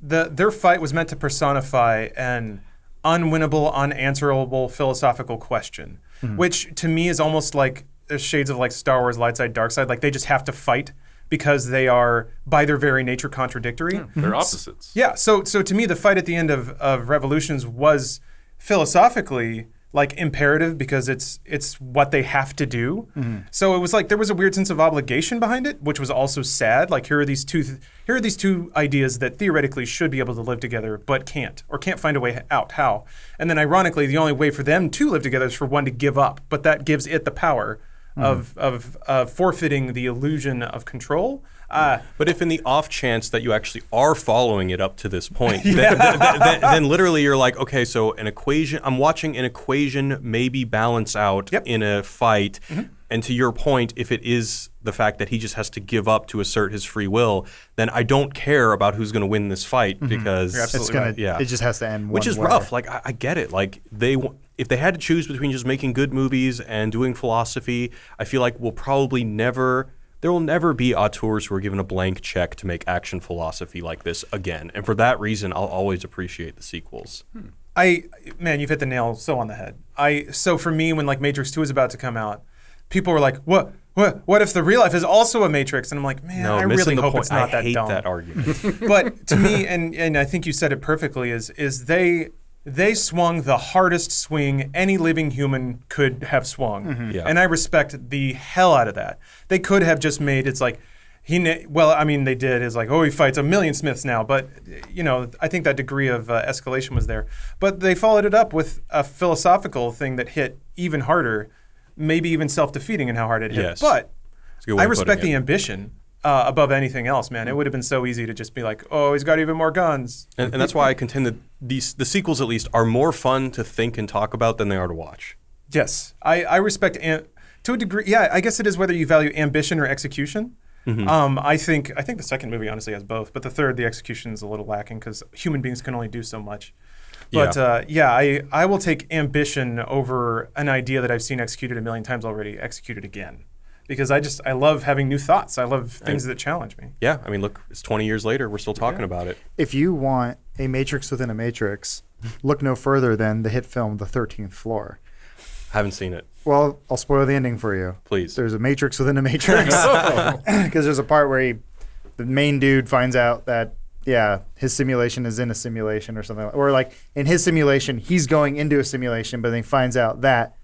their fight was meant to personify an unwinnable, unanswerable philosophical question, which to me is almost like shades of like Star Wars light side, dark side. Like they just have to fight because they are by their very nature contradictory.
Yeah, they're opposites.
Yeah. So to me, the fight at the end of Revolutions was philosophically like imperative because it's what they have to do. So it was like there was a weird sense of obligation behind it, which was also sad. Like here are these two ideas that theoretically should be able to live together but can't find a way out. How? And then ironically, the only way for them to live together is for one to give up, but that gives it the power of forfeiting the illusion of control.
But if in the off chance that you actually are following it up to this point, then literally you're like, okay, so I'm watching an equation maybe balance out in a fight. And to your point, if it is the fact that he just has to give up to assert his free will, then I don't care about who's going to win this fight because
it just has to end
which is
one way.
rough. Like I get it. Like if they had to choose between just making good movies and doing philosophy, I feel like there will never be auteurs who are given a blank check to make action philosophy like this again. And for that reason, I'll always appreciate the sequels.
Man, you've hit the nail so on the head. So for me, when like Matrix 2 is about to come out, people were like, what if the real life is also a Matrix? And I'm like, man, I really hope it's not that dumb.
I hate that argument.
But to me, and I think you said it perfectly, is they swung the hardest swing any living human could have swung.
Yeah.
And I respect the hell out of that. They could have just made, it's like, they did, is like, he fights a million Smiths now. But, I think that degree of escalation was there. But they followed it up with a philosophical thing that hit even harder, maybe even self-defeating in how hard it hit.
Yes.
But I respect the
it.
ambition above anything else, man. It would have been so easy to just be like, he's got even more guns.
And that's why I contend that the sequels, at least, are more fun to think and talk about than they are to watch.
Yes. I respect, to a degree, yeah, I guess it is whether you value ambition or execution. I think the second movie honestly has both, but the third, the execution is a little lacking because human beings can only do so much. But I will take ambition over an idea that I've seen executed a million times already, executed again. Because I love having new thoughts. I love things that challenge me.
Yeah, I mean, look, it's 20 years later. We're still talking about it.
If you want a Matrix within a Matrix, look no further than the hit film The 13th Floor.
Haven't seen it.
Well, I'll spoil the ending for you.
Please.
There's a Matrix within a Matrix. Because there's a part where the main dude finds out that, his simulation is in a simulation or something. Or like in his simulation, he's going into a simulation, but then he finds out that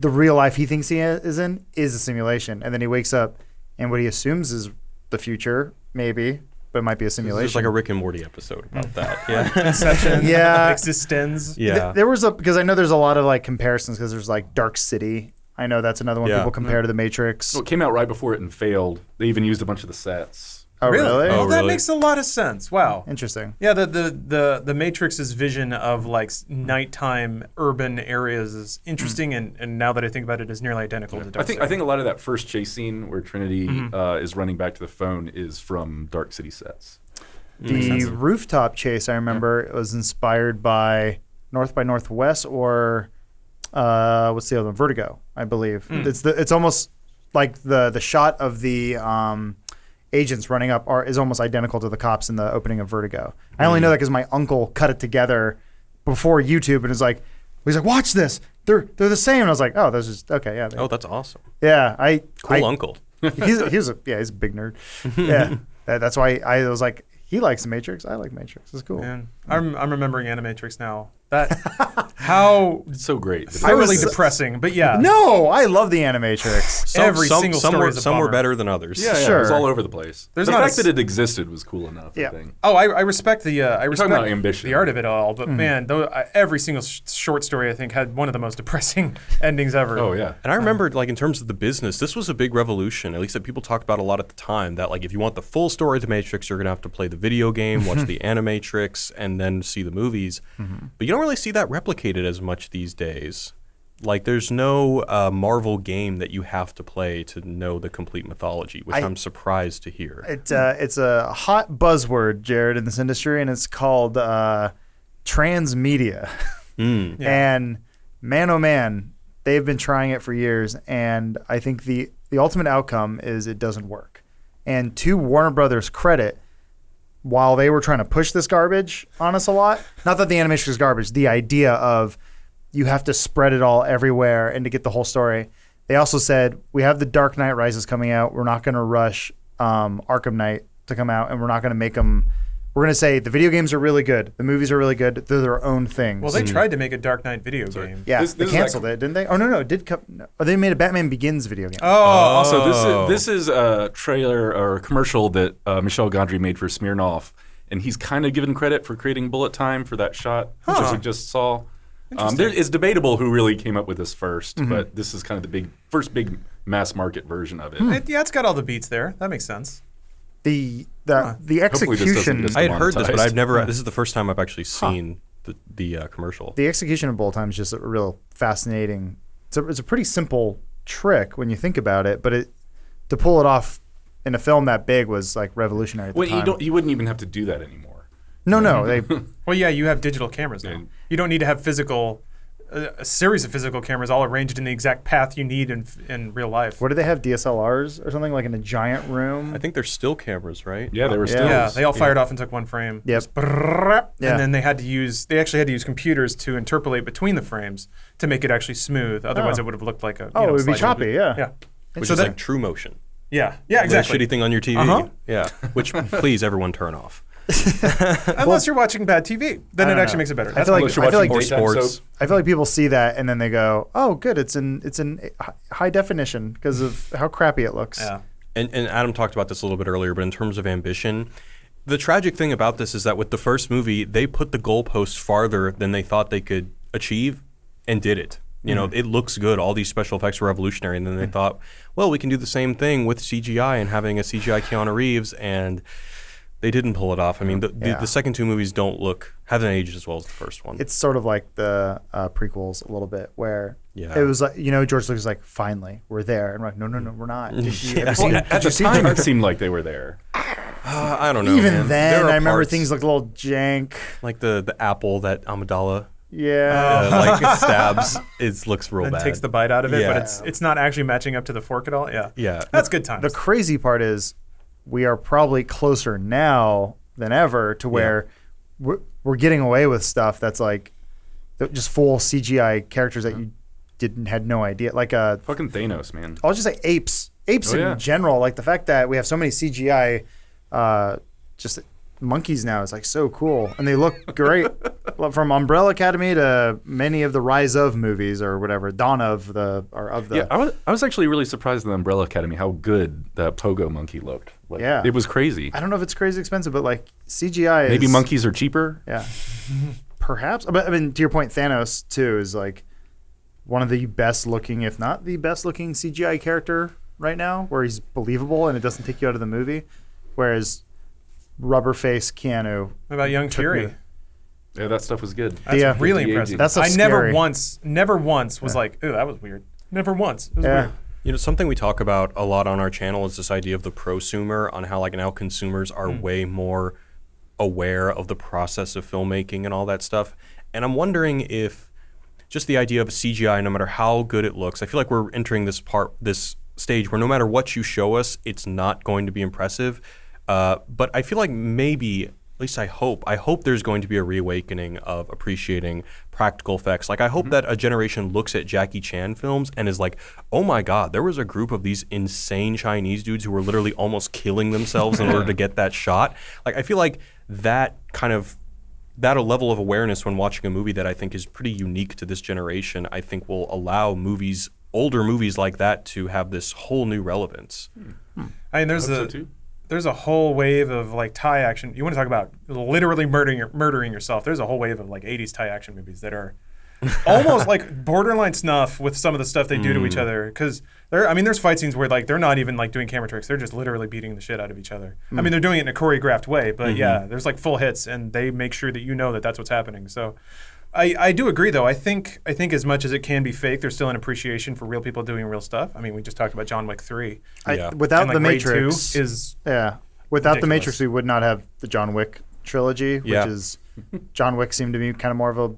the real life he thinks he is in is a simulation. And then he wakes up and what he assumes is the future, maybe, but it might be a simulation.
There's like a Rick and Morty episode about that. Yeah.
Inception.
Yeah.
Existence.
Yeah.
There was because I know there's a lot of like comparisons because there's like Dark City. I know that's another one people compare to the Matrix.
Well, it came out right before it and failed. They even used a bunch of the sets.
Oh, really?
Well, that
really?
makes a lot of sense. Wow.
Interesting.
Yeah, the Matrix's vision of like nighttime urban areas is interesting, and now that I think about it, is nearly identical to Dark City.
I think a lot of that first chase scene where Trinity is running back to the phone is from Dark City sets.
The rooftop chase, I remember, it was inspired by North by Northwest or what's the other one? Vertigo, I believe. It's almost like the shot of the agents running up is almost identical to the cops in the opening of Vertigo. I only know that because my uncle cut it together before YouTube and he's like, watch this. They're the same. And I was like, oh, those is okay. Yeah.
Oh, that's awesome.
Yeah.
Cool uncle.
He's a big nerd. Yeah. That's why I was like, he likes the Matrix. I like Matrix. It's cool.
Man, I'm remembering Animatrix now. How
It's so great.
really depressing, but yeah.
No, I love the Animatrix.
Every single story is a
some were
bummer.
better than others.
Yeah,
Sure.
it was all over the place.
There's
the
not a
fact that it existed was cool enough,
Yeah.
I think.
Oh, I respect the
about ambition.
the art of it all, but man, every single short story I think had one of the most depressing endings ever.
Oh, yeah.
And I remember, like, in terms of the business, this was a big revolution, at least that people talked about a lot at the time, that, like, if you want the full story of the Matrix, you're going to have to play the video game, watch the Animatrix, and then see the movies. But you don't really see that replicated as much these days. Like, there's no Marvel game that you have to play to know the complete mythology, which I'm surprised to hear.
It's a hot buzzword, Jared, in this industry, and it's called transmedia. And man, oh man, they've been trying it for years, and I think the ultimate outcome is it doesn't work. And to Warner Brothers' credit, while they were trying to push this garbage on us a lot, not that the animation is garbage, the idea of you have to spread it all everywhere and to get the whole story. They also said, we have the Dark Knight Rises coming out. We're not going to rush Arkham Knight to come out, and we're not going to make them. We're going to say the video games are really good. The movies are really good. They're their own things.
Well, they tried to make a Dark Knight video game.
Yeah,
This
they
is
canceled it, didn't they? Oh, no, it did come. No. Oh, they made a Batman Begins video game.
Oh,
Also, this is a trailer or a commercial that Michel Gondry made for Smirnoff, and he's kind of given credit for creating bullet time for that shot, which we just saw. It's debatable who really came up with this first, but this is kind of the first big mass market version of it.
Yeah, it's got all the beats there. That makes sense.
The
Hopefully this doesn't
execution.
get
I had heard this, but I've
demonetized.
never. This is the first time I've actually seen the commercial.
The execution of bullet time is just a real fascinating. It's a pretty simple trick when you think about it, but to pull it off in a film that big was like revolutionary at the
Well,
time.
you wouldn't even have to do that anymore.
No, they.
Well, yeah, you have digital cameras now. You don't need to have a series of physical cameras all arranged in the exact path you need in real life.
What do they have, DSLRs or something, like in a giant room?
I think they're still cameras, right?
Yeah, they were still.
Yeah, they all fired off and took one frame.
Yep.
Just brrrr,
Yeah.
And then they actually had to use computers to interpolate between the frames to make it actually smooth. Otherwise,
Oh.
it would have looked like a.
Oh, it would be
sliding-
choppy, yeah.
Yeah.
Which
So
is
that-
like true motion.
Yeah,
That
exactly.
shitty thing on your TV.
Uh-huh.
Yeah. Which, please, everyone turn off.
Unless you're watching bad TV, then
I
it
don't
actually
know.
makes it better.
I feel like
Unless you're watching
Or
daytime
sports.
soap.
I feel like people see that and then they go, "Oh, good, it's in high definition because of how crappy it looks."
Yeah.
And Adam talked about this a little bit earlier, but in terms of ambition, the tragic thing about this is that with the first movie, they put the goalposts farther than they thought they could achieve and did it. You know, it looks good. All these special effects are revolutionary. And then they thought, well, we can do the same thing with CGI and having a CGI Keanu Reeves. And they didn't pull it off. I mean, the second two movies haven't aged as well as the first one.
It's sort of like the prequels a little bit, where
Yeah.
it was like, George Lucas was like, "Finally, we're there," and we're like, "No, we're not." Have you
Well,
seen-
at the time, it seemed like they were there.
I don't know.
Even
man.
then,
There are
I remember
parts,
things looked a little jank.
like the apple that Amidala
Yeah.
like stabs. It looks real
And
bad.
takes the bite out of it,
Yeah.
but it's not actually matching up to the fork at all. Yeah.
Yeah.
That's good times.
The crazy part is we are probably closer now than ever to where we're getting away with stuff that's like just full CGI characters that you had no idea. Like
Fucking Thanos, man.
I'll just say apes
Oh, yeah.
in general. Like the fact that we have so many CGI just monkeys now is like so cool, and they look great. From Umbrella Academy to many of the Rise of movies or whatever, Dawn of the.
Yeah, I was actually really surprised in the Umbrella Academy how good the pogo monkey looked. Like,
Yeah.
it was crazy.
I don't know if it's crazy expensive, but like CGI.
Maybe
is,
monkeys are cheaper.
Yeah, perhaps. But I mean, to your point, Thanos too is like one of the best looking, if not the best looking CGI character right now, where he's believable and it doesn't take you out of the movie. Whereas rubber face Keanu.
What about Young Fury?
me-
Yeah, that stuff was good.
That's
Yeah.
really
The
impressive.
That stuff's
I never
scary.
once was like, "Ooh, that was weird." Never once. It was
Yeah.
weird.
You know, something we talk about a lot on our channel is this idea of the prosumer, on how like now consumers are way more aware of the process of filmmaking and all that stuff. And I'm wondering if just the idea of CGI, no matter how good it looks, I feel like we're entering this stage where no matter what you show us, it's not going to be impressive. But I feel like maybe, at least I hope there's going to be a reawakening of appreciating practical effects. Like I hope that a generation looks at Jackie Chan films and is like, oh my God, there was a group of these insane Chinese dudes who were literally almost killing themselves in order to get that shot. Like I feel like that a level of awareness when watching a movie that I think is pretty unique to this generation, I think will allow older movies like that to have this whole new relevance.
I mean, there's a whole wave of like Thai action. You want to talk about literally murdering yourself. There's a whole wave of like 80s Thai action movies that are almost like borderline snuff with some of the stuff they do to each other. Because there's fight scenes where like they're not even like doing camera tricks. They're just literally beating the shit out of each other. I mean, they're doing it in a choreographed way, but yeah, there's like full hits, and they make sure that you know that that's what's happening. So I do agree, though. I think as much as it can be fake, there's still an appreciation for real people doing real stuff. I mean, we just talked about John Wick 3.
Without the
Raid 2
Matrix,
is
without
ridiculous.
the Matrix, we would not have the John Wick trilogy, which is John Wick seemed to be kind of more of a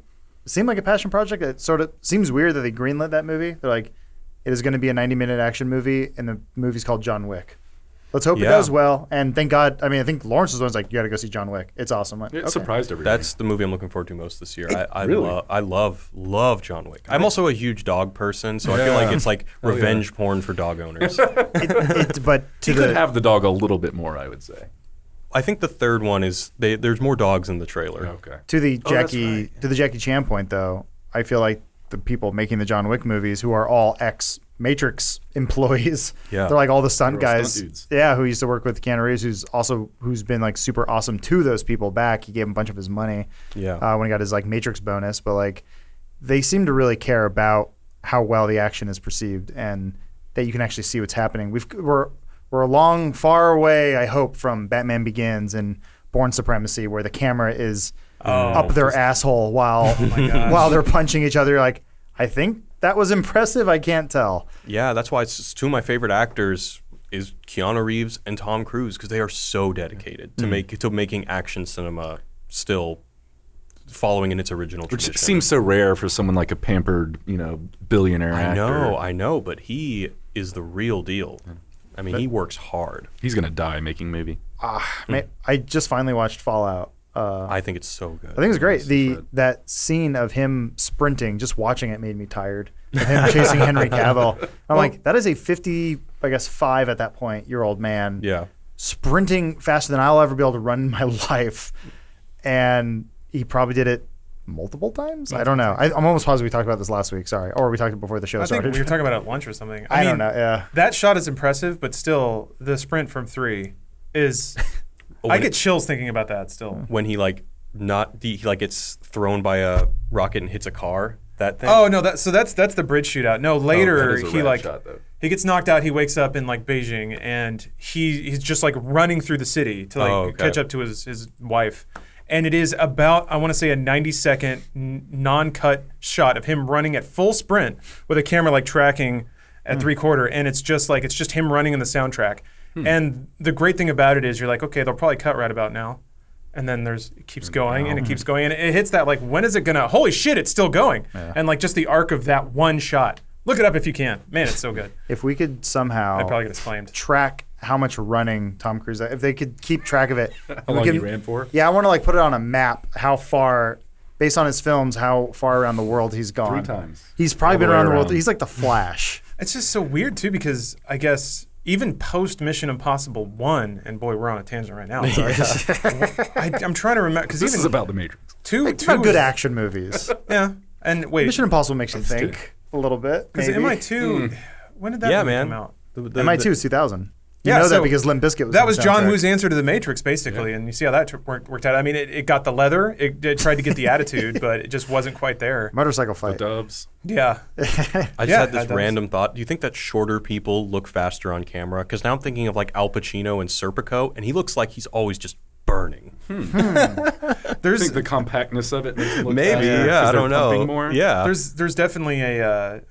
seemed like a passion project. It sort of seems weird that they greenlit that movie. They're like, it is going to be a 90-minute action movie, and the movie's called John Wick. Let's hope it does well. And thank God. I mean, I think Lawrence was the one's like, you got to go see John Wick. It's awesome. Like,
It surprised everybody.
That's the movie I'm looking forward to most this year. I
Really?
love John Wick. I'm also a huge dog person, so I feel like it's like revenge porn for dog owners.
But
you could have the dog a little bit more, I would say.
I think the third one is there's more dogs in the trailer.
Okay.
to the
that's right.
Jackie Chan point, though, I feel like the people making the John Wick movies, who are all ex-Matrix employees,
Yeah.
they're like all the stunt
They're all
guys,
stunt dudes.
who used to work with Keanu Reeves, who's been like super awesome to those people back. He gave him a bunch of his money, when he got his like Matrix bonus, but like they seem to really care about how well the action is perceived and that you can actually see what's happening. We're a long, far away, I hope, from Batman Begins and Bourne Supremacy, where the camera is up their asshole while they're punching each other. Like, I think that was impressive. I can't tell.
Yeah, that's why it's two of my favorite actors is Keanu Reeves and Tom Cruise, because they are so dedicated to making action cinema still following in its original tradition.
Which seems so rare for someone like a pampered, billionaire actor.
I know, but he is the real deal. I mean, he works hard.
He's going to die making movie.
I just finally watched Fallout.
I think it's so good.
I think it's great. That scene of him sprinting, just watching it made me tired. Of him chasing Henry Cavill. I'm like, that is a 55 at that point year old man.
Yeah.
Sprinting faster than I'll ever be able to run in my life. And he probably did it multiple times? I don't know. I'm almost positive we talked about this last week. Sorry. Or we talked about before the show started.
I think we were talking about it at lunch or something.
I don't know. Yeah.
That shot is impressive, but still, the sprint from 3 is... I get chills thinking about that still.
When he gets thrown by a rocket and hits a car. That thing.
Oh no! That's the bridge shootout. No, later he gets knocked out. He wakes up in like Beijing, and he's just like running through the city to catch up to his wife. And it is about, I want to say, a 90-second non-cut shot of him running at full sprint with a camera like tracking at 3/4, and it's just him running in the soundtrack. And the great thing about it is you're like, okay, they'll probably cut right about now. And then it keeps going and it keeps going. And it hits that like, when is it going to, holy shit, it's still going. Yeah. And like just the arc of that one shot. Look it up if you can. Man, it's so good.
If we could somehow
I'd probably get exclaimed.
Track how much running Tom Cruise, if they could keep track of it.
How long he ran for?
Yeah, I want to like put it on a map, how far, based on his films, how far around the world he's gone.
3 times.
He's probably been around the world. He's like the Flash.
It's just so weird too, because I guess even post Mission Impossible 1, and boy, we're on a tangent right now. So I'm trying to remember, because
this is about the Matrix.
Two
about good action movies.
Yeah, and wait,
Mission Impossible makes you think a little bit.
Because MI2, when did that come out?
MI2 is 2000. You know that because Limp Bizkit was
that was John Woo's answer to the Matrix, basically, and you see how that worked out. I mean, it got the leather, it tried to get the attitude, but it just wasn't quite there.
Motorcycle fight.
The doves.
Yeah.
I just had this random thought. Do you think that shorter people look faster on camera? Because now I'm thinking of like Al Pacino and Serpico, and he looks like he's always just burning.
There's think the compactness of it makes it look
maybe
faster,
I don't know.
More.
Yeah,
there's definitely a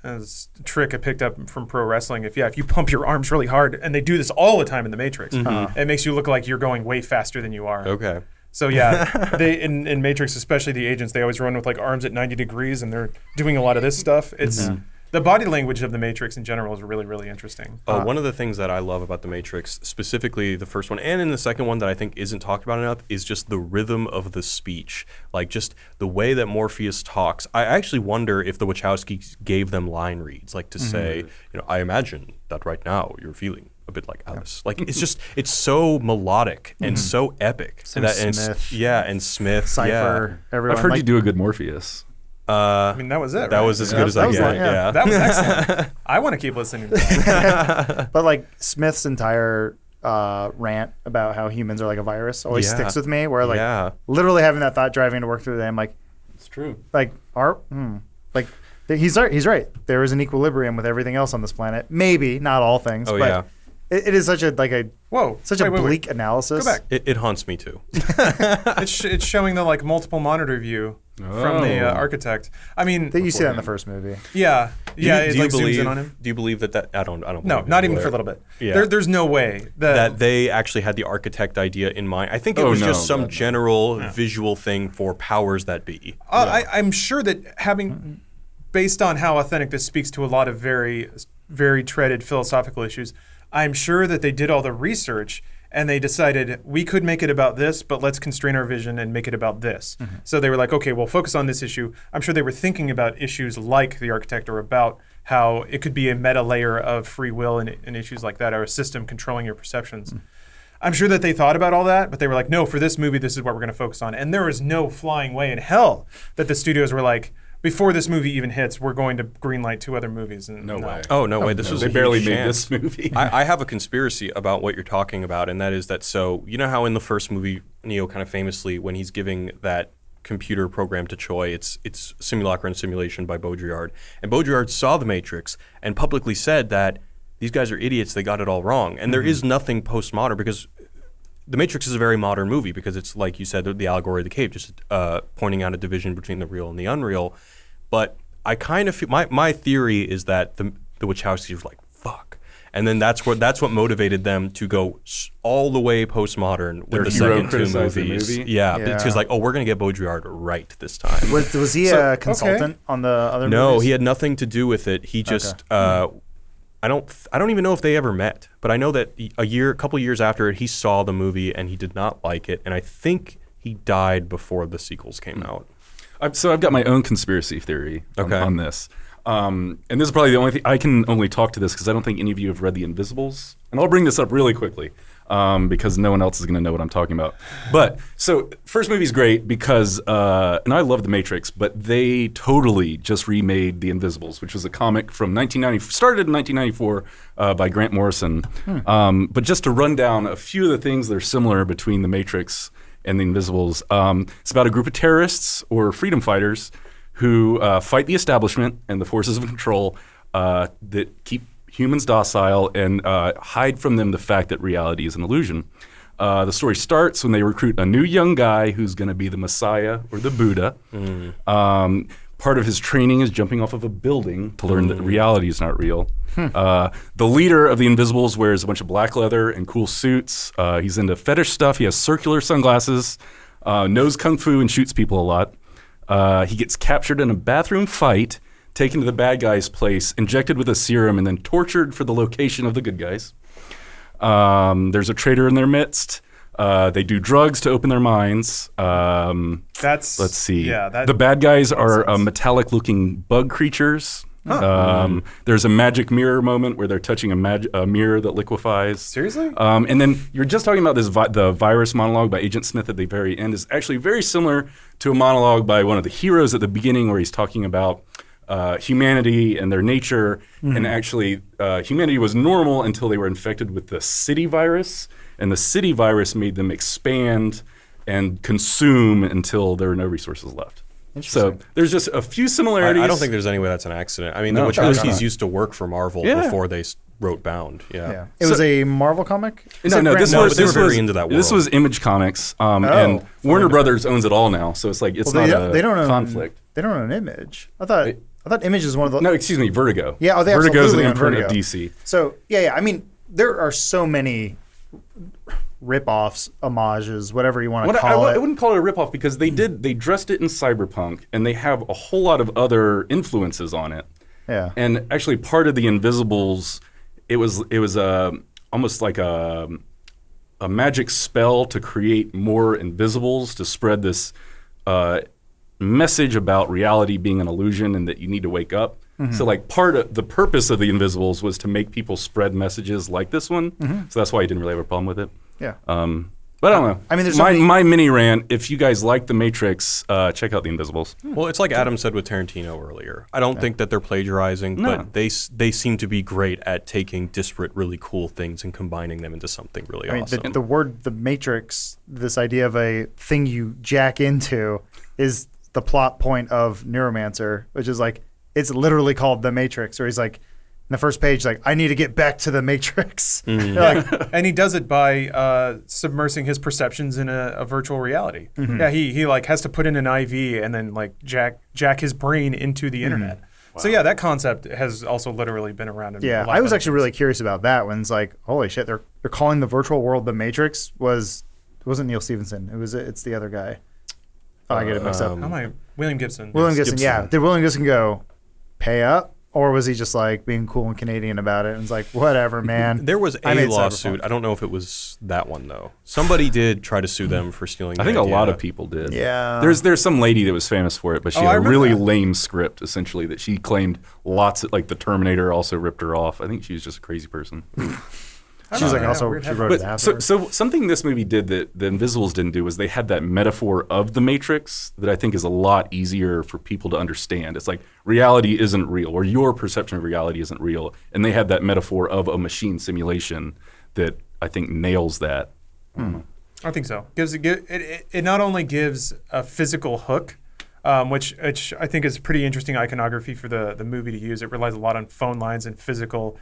trick I picked up from pro wrestling. If you pump your arms really hard, and they do this all the time in the Matrix, it makes you look like you're going way faster than you are.
Okay.
So yeah, they in Matrix, especially the agents, they always run with like arms at 90 degrees, and they're doing a lot of this stuff. It's the body language of the Matrix in general is really, really interesting.
One of the things that I love about the Matrix, specifically the first one and in the second one that I think isn't talked about enough, is just the rhythm of the speech. Like just the way that Morpheus talks. I actually wonder if the Wachowskis gave them line reads, like to say, I imagine that right now you're feeling a bit like Alice. Like it's so melodic and so epic.
Smith.
And Smith.
Cypher. Everyone.
I've heard you do a good Morpheus.
I mean, that was it.
That
right?
was as good as I
was
get.
like,
Yeah.
That was excellent. I want to keep listening to that.
But like Smith's entire rant about how humans are like a virus always sticks with me. Where like literally having that thought driving to work through the day, I'm like,
It's true.
like he's right. There is an equilibrium with everything else on this planet. Maybe not all things.
Oh,
but
yeah.
It is such a
Wait.
bleak analysis.
Go back.
It haunts me too.
It's showing the like multiple monitor view from the architect. I mean,
That you see that in the first movie.
yeah, it
do you
like
believe,
zooms in on him.
Do you believe that I don't
No,
believe
not
you
even
there.
for a little bit.
Yeah.
There's no way
that they actually had the architect idea in mind. I think it was just some general visual thing for powers that be.
I'm sure that based on how authentic this speaks to a lot of very, very treaded philosophical issues, I'm sure that they did all the research and they decided we could make it about this, but let's constrain our vision and make it about this. So they were like, okay, we'll focus on this issue. I'm sure they were thinking about issues like the architect or about how it could be a meta layer of free will and issues like that, or a system controlling your perceptions. I'm sure that they thought about all that, but they were like, no, for this movie, this is what we're going to focus on. And there was no flying way in hell that the studios were like, before this movie even hits, we're going to greenlight 2 other movies. And
No way.
Oh, no way. This was
They
a
barely
huge
made
chance.
this movie.
I have a conspiracy about what you're talking about, and that is that you know how in the first movie, Neo kind of famously, when he's giving that computer program to Choi, it's Simulacra and Simulation by Baudrillard. And Baudrillard saw The Matrix and publicly said that these guys are idiots, they got it all wrong. And there is nothing postmodern because The Matrix is a very modern movie because it's, like you said, the allegory of the cave, just pointing out a division between the real and the unreal. But I kind of feel, my theory is that the Wachowskis were like, fuck. And then that's what motivated them to go all the way postmodern with the second 2 movies. Yeah, because like, we're going to get Baudrillard right this time.
Was he a consultant on the other movies?
No, he had nothing to do with it. He just, I don't even know if they ever met, but I know that a couple years after it, he saw the movie and he did not like it. And I think he died before the sequels came out.
So I've got my own conspiracy theory on this. And this is probably the only thing, I can only talk to this because I don't think any of you have read The Invisibles. And I'll bring this up really quickly because no one else is going to know what I'm talking about. But so first movie's great because, and I love The Matrix, but they totally just remade The Invisibles, which was a comic from started in 1994 by Grant Morrison. But just to run down a few of the things that are similar between The Matrix and The Invisibles. It's about a group of terrorists or freedom fighters who fight the establishment and the forces of control that keep humans docile and hide from them the fact that reality is an illusion. The story starts when they recruit a new young guy who's going to be the Messiah or the Buddha. Part of his training is jumping off of a building to learn that reality is not real. The leader of the Invisibles wears a bunch of black leather and cool suits. He's into fetish stuff. He has circular sunglasses, knows kung fu, and shoots people a lot. He gets captured in a bathroom fight, taken to the bad guy's place, injected with a serum, and then tortured for the location of the good guys. There's a traitor in their midst. They do drugs to open their minds. Let's see. The bad guys are metallic-looking bug creatures. There's a magic mirror moment where they're touching a mirror that liquefies.
Seriously?
And then you're just talking about this the virus monologue by Agent Smith at the very end is actually very similar to a monologue by one of the heroes at the beginning where he's talking about humanity and their nature. And actually, humanity was normal until they were infected with the city virus. And the city virus made them expand and consume until there were no resources left. So there's just a few similarities.
I don't think there's any way that's an accident. I mean, the Wachowskis used to work for Marvel before they wrote Bound. Yeah.
It was a Marvel comic?
But they were very into that world.
This was Image Comics, and Warner Brothers owns it all now. So it's like it's not a conflict.
They don't own Image. I thought Image is one of the...
No, excuse me, Vertigo.
Yeah, they
Vertigo's an
absolutely own
imprint
Vertigo.
of DC.
So, yeah. I mean, there are so many rip-offs, homages, whatever you want to call it.
I wouldn't call it a rip-off because they dressed it in cyberpunk, and they have a whole lot of other influences on it.
Yeah.
And actually, part of the Invisibles, it was almost like a magic spell to create more Invisibles to spread this message about reality being an illusion and that you need to wake up. So like part of the purpose of the Invisibles was to make people spread messages like this one. So that's why I didn't really have a problem with it.
Yeah.
But I don't know.
I mean, there's
my mini rant. If you guys like The Matrix, check out The Invisibles.
Well, it's like Adam said with Tarantino earlier. I don't think that they're plagiarizing,
No.
but they seem to be great at taking disparate, really cool things and combining them into something really awesome.
The word "the Matrix," this idea of a thing you jack into, is the plot point of Neuromancer, which is like it's literally called The Matrix, or he's like. In the first page, like, I need to get back to the Matrix. Like,
And he does it by submersing his perceptions in a virtual reality. Yeah, he like has to put in an IV and then like jack his brain into the internet. Wow. So yeah, that concept has also literally been around.
Yeah, I was actually really curious about that when it's like, holy shit, they're calling the virtual world the Matrix. It wasn't Neil Stephenson. It's the other guy. Oh, I get it mixed up.
William Gibson.
William Gibson. Yeah, did William Gibson go pay up? Or was he just like being cool and Canadian about it? And it's like, whatever, man.
There was a lawsuit. I don't know if it was that one though. Somebody did try to sue them for stealing.
I think a lot of people did.
Yeah.
There's some lady that was famous for it, but she had a really lame script essentially that she claimed lots of like the Terminator also ripped her off. I think she was just a crazy person.
She's like also she wrote it afterwards.
So something this movie did that the Invisibles didn't do was they had that metaphor of the Matrix that I think is a lot easier for people to understand. It's like reality isn't real, or your perception of reality isn't real, and they had that metaphor of a machine simulation that I think nails that.
I think so. It not only gives a physical hook, which I think is pretty interesting iconography for the movie to use. It relies a lot on phone lines and physical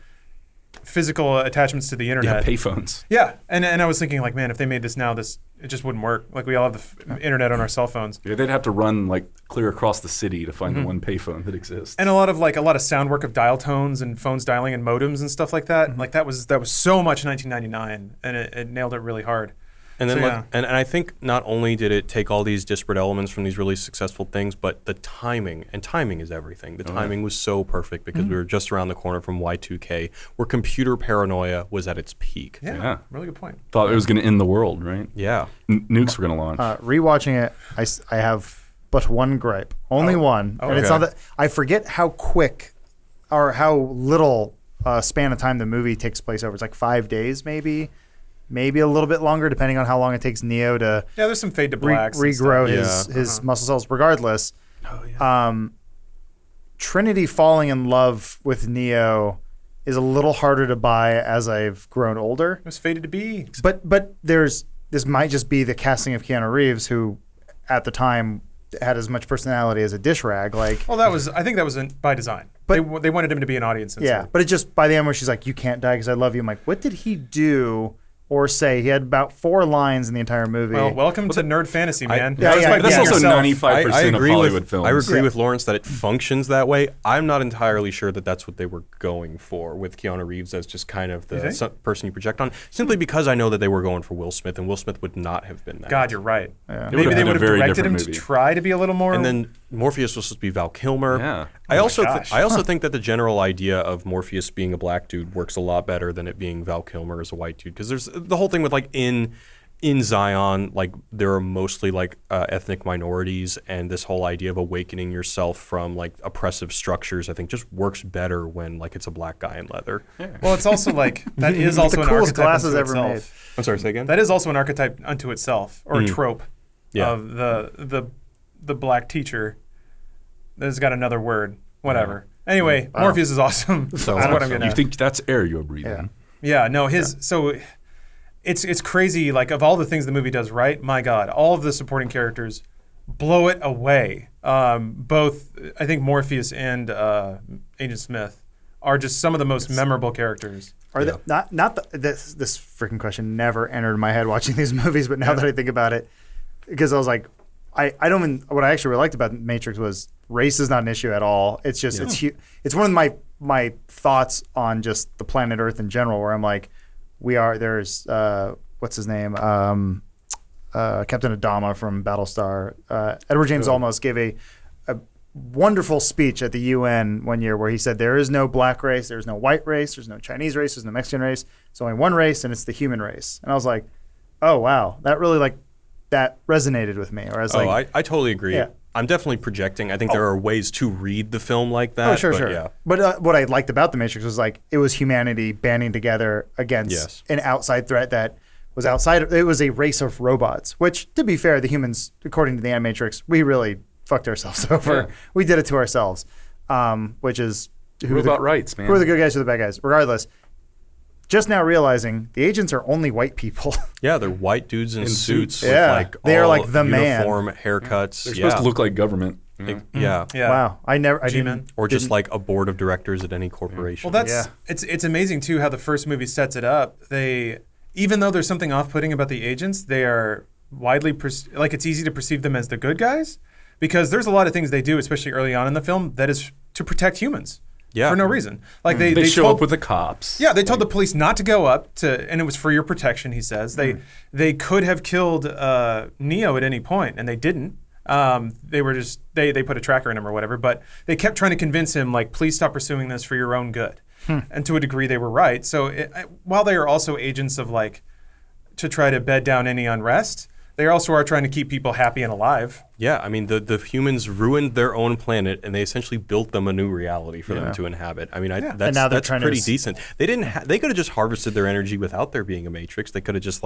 attachments to the internet.
Yeah, payphones.
Yeah, and I was thinking like, man, if they made this now, it just wouldn't work. Like we all have the internet on our cell phones.
Yeah, they'd have to run like clear across the city to find the one payphone that exists.
And a lot of sound work of dial tones and phones dialing and modems and stuff like that. Like that was so much 1999, and it nailed it really hard.
And then, and I think not only did it take all these disparate elements from these really successful things, but the timing, and timing is everything. The timing was so perfect because we were just around the corner from Y2K, where computer paranoia was at its peak.
Yeah. Really good point.
Thought it was going to end the world, right?
Yeah.
Nukes were going to launch.
Rewatching it, I have but one gripe, only one, and it's not that I forget how quick or how little span of time the movie takes place over. It's like 5 days, maybe a little bit longer, depending on how long it takes Neo to
there's some fade to blacks
regrow his muscle cells. Regardless, Trinity falling in love with Neo is a little harder to buy as I've grown older.
It was fated to be.
But this might just be the casting of Keanu Reeves, who at the time had as much personality as a dish rag. Like,
well, I think that was by design. But they wanted him to be an audience.
Yeah, but it just by the end where she's like, "You can't die because I love you." I'm like, what did he do? Or say he had about 4 lines in the entire movie.
Well, welcome to nerd fantasy, man.
That's also 95% of Hollywood films.
I agree with Lawrence that it functions that way. I'm not entirely sure that that's what they were going for with Keanu Reeves as just kind of the person you project on. Simply because I know that they were going for Will Smith, and Will Smith would not have been that.
God, you're right.
Yeah.
Maybe they would have directed him to try to be a little more.
And then Morpheus was supposed to be Val Kilmer.
Yeah.
I also think that the general idea of Morpheus being a black dude works a lot better than it being Val Kilmer as a white dude, because there's the whole thing with like in Zion, like there are mostly like ethnic minorities, and this whole idea of awakening yourself from like oppressive structures, I think just works better when like it's a black guy in leather.
Yeah. Well, it's also like that is also
the
an
coolest
archetype
glasses
unto
ever
itself.
I'm sorry, say again?
That is also an archetype unto itself, or a trope of the black teacher. There's got another word, whatever. Anyway, Morpheus is awesome.
So
that's what I'm getting
You
at.
think that's air you're breathing?
Yeah, no, so it's crazy. Like of all the things the movie does right, my God, all of the supporting characters blow it away. Both, I think Morpheus and Agent Smith are just some of the most memorable characters.
Are they this freaking question never entered my head watching these movies, but now that I think about it, because I was like, I don't even, what I actually really liked about Matrix was race is not an issue at all. It's just it's one of my thoughts on just the planet Earth in general, where I'm like, there's what's his name, Captain Adama from Battlestar. Edward James Olmos gave wonderful speech at the UN one year where he said there is no black race, there's no white race, there's no Chinese race, there's no Mexican race. It's only one race, and it's the human race. And I was like, oh wow, that really that resonated with me. Or I was
I totally agree.
Yeah.
I'm definitely projecting. I think there are ways to read the film like that.
Oh, sure,
but
sure.
Yeah.
But what I liked about The Matrix was it was humanity banding together against an outside threat that was outside. It was a race of robots, which, to be fair, the humans, according to the Animatrix, we really fucked ourselves over.
Yeah.
We did it to ourselves, which is
Robot rights, man.
Who are the good guys, who are the bad guys? Regardless, just now realizing the agents are only white people.
Yeah, they're white dudes in suits with
they are
all
the man.
uniform haircuts.
They're supposed to look like government.
Yeah.
Wow, I
G-Men.
didn't.
Or just like a board of directors at any corporation.
Well, it's amazing too how the first movie sets it up. Even though there's something off-putting about the agents, they are widely it's easy to perceive them as the good guys because there's a lot of things they do, especially early on in the film, that is to protect humans.
Yeah.
For no reason. Like
They show up with the cops.
Yeah, they told the police not to go up and it was for your protection, he says. They could have killed Neo at any point, and they didn't. They were just they put a tracker in him or whatever, but they kept trying to convince him please stop pursuing this for your own good. And to a degree, they were right. So while they are also agents of to try to bed down any unrest, they also are trying to keep people happy and alive.
Yeah, I mean, the humans ruined their own planet, and they essentially built them a new reality for them to inhabit. I mean, that's pretty decent. They didn't. They could have just harvested their energy without there being a Matrix. They could have just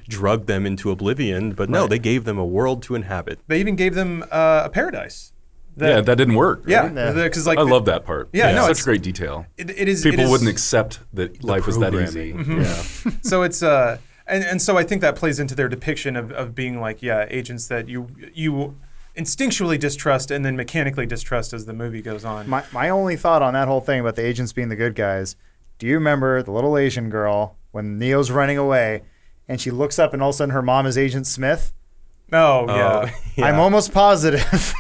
drugged them into oblivion. But no, they gave them a world to inhabit.
They even gave them a paradise.
That didn't work.
Yeah, because
I love that part.
Yeah, no,
such great detail.
It is.
People wouldn't accept that life was that easy.
Mm-hmm.
Yeah.
So it's and so I think that plays into their depiction of being agents that you instinctually distrust and then mechanically distrust as the movie goes on.
My only thought on that whole thing about the agents being the good guys, do you remember the little Asian girl when Neo's running away and she looks up and all of a sudden her mom is Agent Smith?
Oh, yeah.
I'm almost positive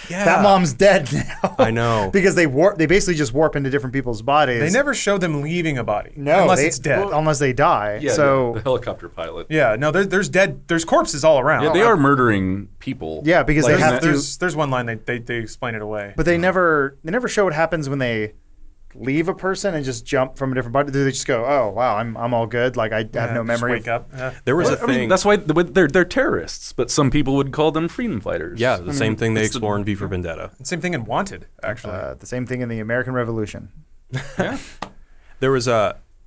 that mom's dead now.
I know.
Because they basically just warp into different people's bodies.
They never show them leaving a body.
No,
unless it's dead.
Unless they die.
Yeah,
so
the helicopter pilot.
Yeah, no, there's corpses all around.
Yeah, they are murdering people.
Yeah, because they have to.
There's one line they explain it away.
But they never show what happens when they leave a person and just jump from a different body. Do they just go, oh wow, I'm all good? I have no memory.
Just wake up.
There was a thing.
I mean, that's why they're terrorists, but some people would call them freedom fighters.
Yeah, the same thing they explore in V for Vendetta.
Same thing in Wanted, actually.
The same thing in the American Revolution.
Yeah.
There was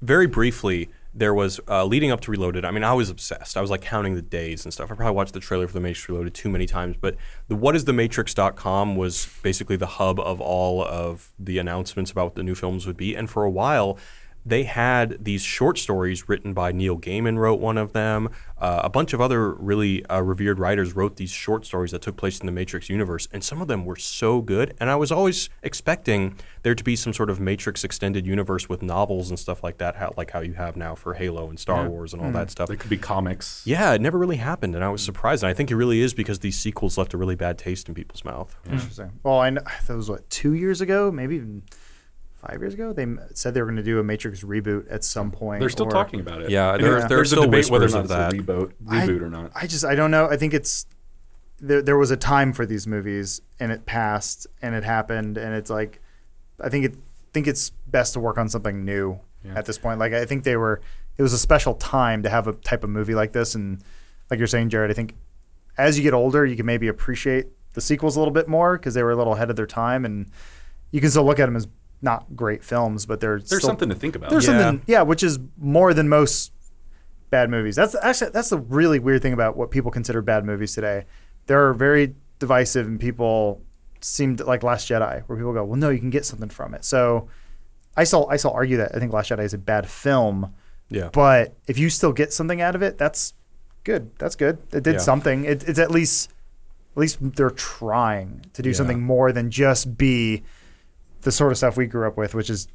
very briefly. There was leading up to Reloaded. I mean, I was obsessed. I was counting the days and stuff. I probably watched the trailer for The Matrix Reloaded too many times. But the whatisthematrix.com was basically the hub of all of the announcements about what the new films would be. And for a while, they had these short stories written by Neil Gaiman, wrote one of them. A bunch of other really revered writers wrote these short stories that took place in the Matrix universe, and some of them were so good. And I was always expecting there to be some sort of Matrix extended universe with novels and stuff like that, how you have now for Halo and Star Wars and all that stuff.
They could be comics.
Yeah, it never really happened, and I was surprised. And I think it really is because these sequels left a really bad taste in people's mouth.
Interesting. Well, I know that was 2 years ago, maybe even 5 years ago. They said they were going to do a Matrix reboot at some point.
They're still talking about it.
Yeah,
there's
there's still
a debate whether or
whispers
not
of
it's
that.
a reboot or not.
I don't know. I think it's there was a time for these movies, and it passed, and it happened, and it's I think it's best to work on something new at this point. I think it was a special time to have a type of movie like this, and like you're saying, Jared, I think as you get older, you can maybe appreciate the sequels a little bit more because they were a little ahead of their time, and you can still look at them as not great films, but there's still
something to think about.
There's something, which is more than most bad movies. That's the really weird thing about what people consider bad movies today. They're very divisive, and people seem like Last Jedi, where people go, well, no, you can get something from it. So I still argue that I think Last Jedi is a bad film.
Yeah.
But if you still get something out of it, that's good. That's good. It did something. It's at least they're trying to do something more than just be the sort of stuff we grew up with, which is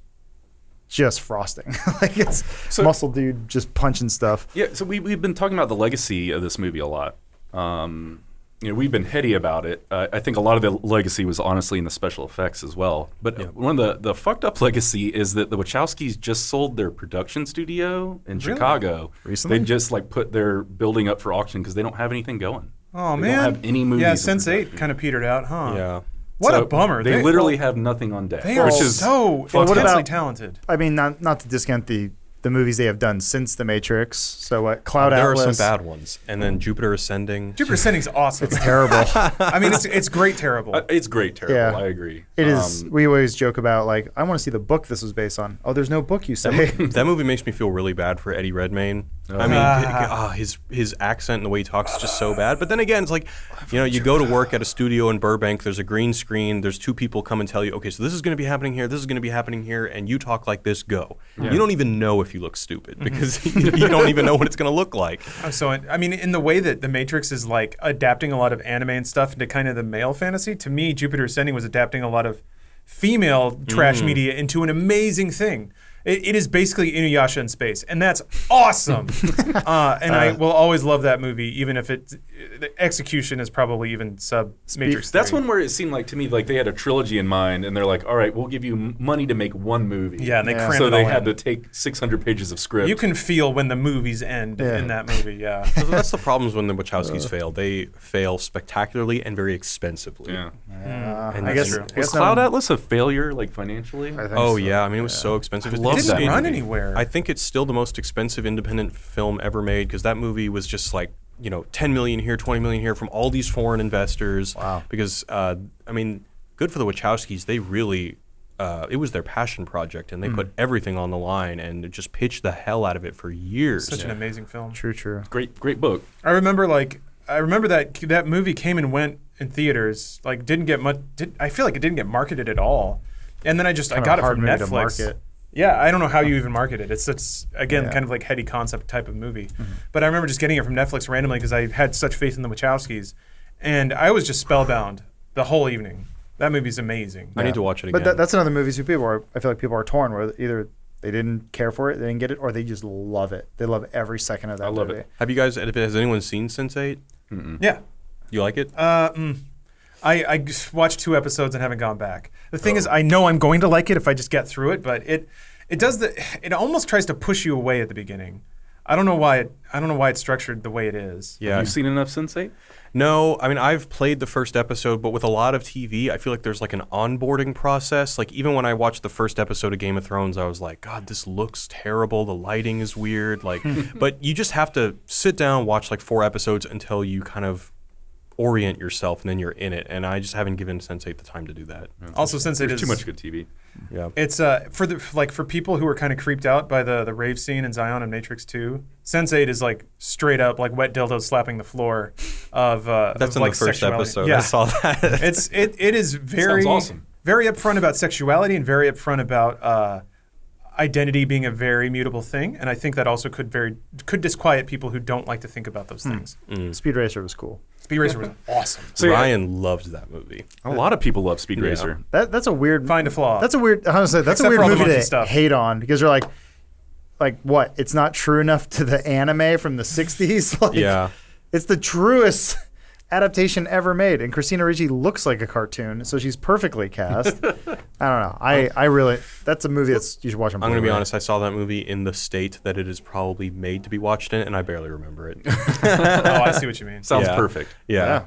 just frosting. It's muscle dude just punching stuff.
Yeah, so we've been talking about the legacy of this movie a lot. We've been heady about it. I think a lot of the legacy was honestly in the special effects as well. But one of the fucked up legacy is that the Wachowskis just sold their production studio in Chicago.
Recently?
They just put their building up for auction because they don't have anything going.
Oh,
they
man.
don't have any movies.
Yeah, Sense8 kind of petered out, huh?
Yeah.
What a bummer.
They literally have nothing on deck.
They are
which is
so
Well, what
intensely
about-
talented.
I mean, not to discount the movies they have done since The Matrix. So what? Cloud
There
Atlas.
are some bad ones, and then Jupiter Ascending.
Jupiter Ascending's awesome.
It's terrible.
I mean, it's great terrible.
it's great, terrible.
Yeah.
I agree.
It is. We always joke about like, I want to see the book this was based on. Oh, there's no book, you say.
That movie makes me feel really bad for Eddie Redmayne. I mean, his accent and the way he talks is just so bad. But then again, it's like, you go to work at a studio in Burbank. There's a green screen. There's two people come and tell you, okay, so this is going to be happening here. This is going to be happening here, and you talk like this. Go. You don't even know if you look stupid because you don't even know what it's going to look like.
I mean, in the way that The Matrix is like adapting a lot of anime and stuff into kind of the male fantasy, to me, Jupiter Ascending was adapting a lot of female trash media into an amazing thing. It is basically Inuyasha in space, and that's awesome. And I will always love that movie, even if the execution is probably even sub-Matrix.
That's one where it seemed like to me like they had a trilogy in mind, and they're like, all right, we'll give you money to make one movie.
Yeah, and they crammed
so
it
they
all
had
in.
to take 600 pages of script.
You can feel when the movies end in that movie, yeah.
So that's the problems when the Wachowskis fail. They fail spectacularly and very expensively.
Yeah.
And
I
that's
guess.
true.
I
Was
guess
Cloud
I'm-
Atlas a failure, like financially?
I think
Oh
so.
yeah, I mean it was so expensive.
I love
It didn't
that
run
movie.
anywhere.
I think it's still the most expensive independent film ever made because that movie was just like 10 million here, 20 million here from all these foreign investors.
Wow.
Because I mean, good for the Wachowskis. They really it was their passion project, and they put everything on the line and just pitched the hell out of it for years.
Such an amazing film.
True.
Great book.
I remember that movie came and went in theaters. Like didn't get much. I feel like it didn't get marketed at all. And then I got it
hard
from
movie to
Netflix.
market.
Yeah, I don't know how you even market it. It's again
Yeah.
kind of like heady concept type of movie. But I remember just getting it from Netflix randomly because I had such faith in the Wachowskis, and I was just spellbound the whole evening. That movie's amazing.
I need to watch it again.
But that's another movie who people are. I feel like people are torn where either they didn't care for it, they didn't get it, or they just love it. They love every second of that
I love
movie.
it.
Have you guys? Has anyone seen Sense8?
Yeah.
You like it?
I just watched 2 episodes and haven't gone back. The thing is, I know I'm going to like it if I just get through it, but it almost tries to push you away at the beginning. I don't know why it's structured the way it is.
Yeah.
Have you seen enough Sense8?
No, I mean, I've played the first episode, but with a lot of TV, I feel like there's like an onboarding process. Like even when I watched the first episode of Game of Thrones, I was like, God, this looks terrible. The lighting is weird. Like, but you just have to sit down, watch like 4 episodes until you kind of orient yourself, and then you're in it. And I just haven't given Sense8 the time to do that.
Also, since it
There's
is
too much good TV.
Yeah.
It's for people who are kind of creeped out by the rave scene in Zion and Matrix 2. Sense8 is like straight up like wet dildos slapping the floor of
That's
of,
in
like
the first
sexuality.
episode.
Yeah.
I saw that.
It is very
Sounds awesome.
very upfront about sexuality and very upfront about identity being a very mutable thing, and I think that also could disquiet people who don't like to think about those things.
Speed Racer was cool.
Speed Racer was awesome.
So, yeah,
Ryan loved that movie.
a lot of people love Speed Racer.
That's a weird.
Find a flaw.
That's a weird. Honestly, that's
Except
a weird
for all the
movie
monkey
to
stuff.
hate on because you're like what? It's not true enough to the anime from the '60s. Like,
Yeah.
it's the truest adaptation ever made, and Christina Ricci looks like a cartoon, so she's perfectly cast. I don't know. I really. That's a movie you should watch. On
I'm going to be
Blu-ray.
honest. I saw that movie in the state that it is probably made to be watched in, and I barely remember it.
Oh, I see what you mean.
Sounds
Yeah.
perfect.
Yeah.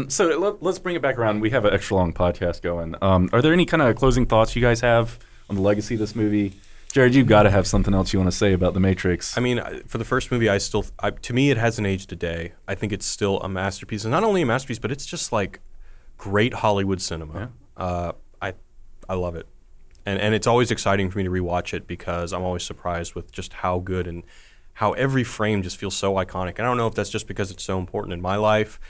So let's bring it back around. We have an extra long podcast going. Are there any kind of closing thoughts you guys have on the legacy of this movie? Jared, you've got to have something else you want to say about The Matrix.
I mean, for the first movie, to me, it hasn't aged a day. I think it's still a masterpiece, and not only a masterpiece, but it's just like great Hollywood cinema. I love it, and it's always exciting for me to rewatch it because I'm always surprised with just how good and how every frame just feels so iconic. And I don't know if that's just because it's so important in my life,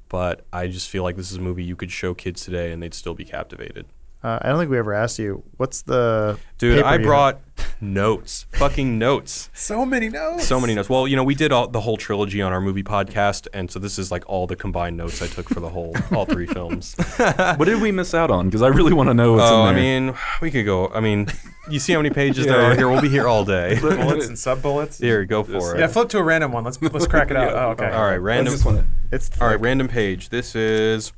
but I just feel like this is a movie you could show kids today and they'd still be captivated.
I don't think we ever asked you what's the
Dude,
paper
I
you
brought notes, fucking notes.
So many notes.
So many notes. Well, we did the whole trilogy on our movie podcast, and so this is like all the combined notes I took for all 3 films.
What did we miss out on? Because I really want to know what's in there.
I mean, we could go. I mean, you see how many pages there are here? We'll be here all day.
bullets and sub bullets.
Here, go for it.
Yeah, flip to a random one. Let's crack it out.
Yeah.
Oh, okay.
All right, random.
What's this one?
It's
All right, random page. This is.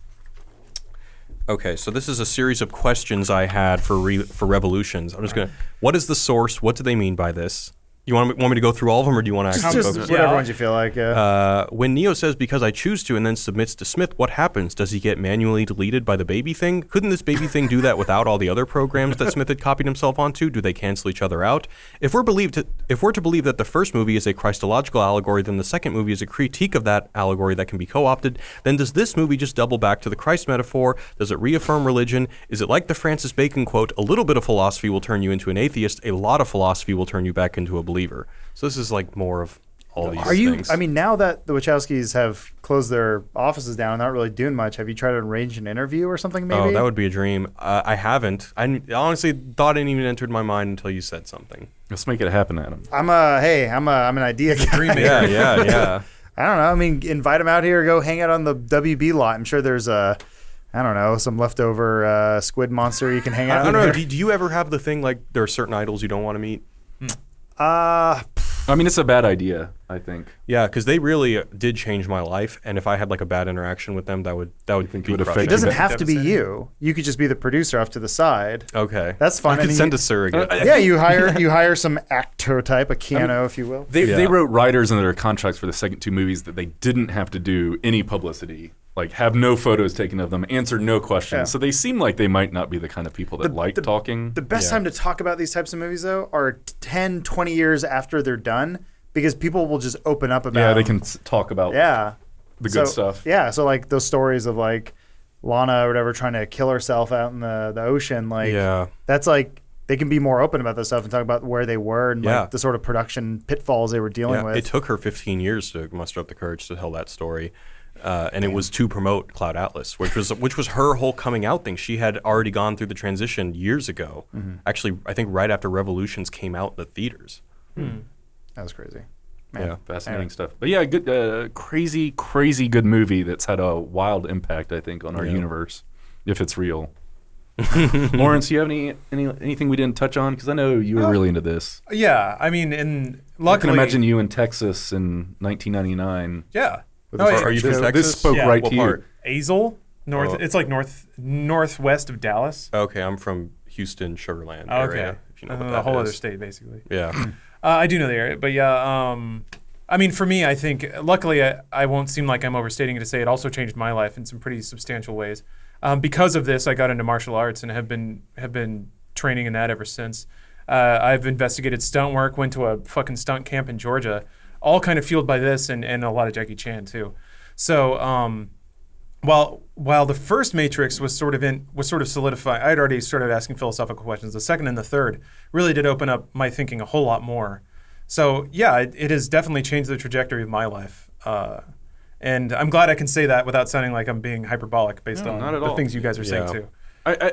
Okay, so this is a series of questions I had for Revolutions. I'm just gonna. What is the source? What do they mean by this? You want me to go through all of them, or do you want to actually
Just
focus?
whatever ones you feel like. Yeah.
When Neo says "because I choose to" and then submits to Smith, what happens? Does he get manually deleted by the baby thing? Couldn't this baby thing do that without all the other programs that Smith had copied himself onto? Do they cancel each other out? If we're to believe that the first movie is a Christological allegory, then the second movie is a critique of that allegory that can be co-opted. Then does this movie just double back to the Christ metaphor? Does it reaffirm religion? Is it like the Francis Bacon quote, "A little bit of philosophy will turn you into an atheist, a lot of philosophy will turn you back into a believer"? So this is like more of all these things.
I mean, now that the Wachowskis have closed their offices down and not really doing much, have you tried to arrange an interview or something maybe?
Oh, that would be a dream. I haven't. I honestly thought it even entered my mind until you said something.
Let's make it happen, Adam.
I'm an idea guy.
Dream maker.
Yeah.
I don't know. I mean, invite them out here, go hang out on the WB lot. I'm sure there's I don't know, some leftover squid monster you can hang out
I don't know.
there.
Do you ever have the thing like there are certain idols you don't want to meet?
I mean, it's a bad idea, I think.
Yeah, because they really did change my life, and if I had like a bad interaction with them, that would
think
be
it would affect
crushing.
It doesn't
Yeah.
have to be
Devastating.
you. You could just be the producer off to the side.
Okay,
That's fun.
I could
And
send
you-
a surrogate.
Yeah, you hire some actor type, a Keanu, if you will.
They
Yeah.
wrote writers in their contracts for the second two movies that they didn't have to do any publicity, like have no photos taken of them, answer no questions.
Yeah.
So they seem like they might not be the kind of people that like talking.
The best time to talk about these types of movies, though, are 10, 20 years after they're done, because people will just open up about
yeah, they
them.
can talk about
Yeah.
the good stuff.
Yeah, so like those stories of like Lana or whatever trying to kill herself out in the ocean, like
Yeah.
that's like they can be more open about this stuff and talk about where they were and
Yeah.
like the sort of production pitfalls they were dealing with.
It took her 15 years to muster up the courage to tell that story. And it was to promote Cloud Atlas, which was her whole coming out thing. She had already gone through the transition years ago. Actually, I think right after Revolutions came out in the theaters.
That was crazy.
Yeah.
Fascinating stuff. But yeah, good, crazy good movie that's had a wild impact, I think, on our universe, if it's real. Lawrence, do you have anything we didn't touch on? Because I know you were really into this.
Yeah, I mean, and
I
luckily,
can imagine you in Texas in 1999.
Yeah.
Are you from
This
Texas?
spoke
Yeah.
right
What
to you.
part?
Azel, north.
Oh.
It's like northwest of Dallas.
Okay, I'm from Houston, Sugarland
Oh, okay,
area. If you know what
a
that
whole other
is.
state, basically.
Yeah.
I do know the area, but yeah. I mean, for me, I think luckily I won't seem like I'm overstating it to say it also changed my life in some pretty substantial ways. Because of this, I got into martial arts and have been training in that ever since. I've investigated stunt work, went to a fucking stunt camp in Georgia, all kind of fueled by this and a lot of Jackie Chan too. So while the first Matrix was sort of solidifying, I had already started asking philosophical questions. The second and the third really did open up my thinking a whole lot more. So yeah, it has definitely changed the trajectory of my life. And I'm glad I can say that without sounding like I'm being hyperbolic based on
not at
the
all.
things you guys are saying
Yeah.
too.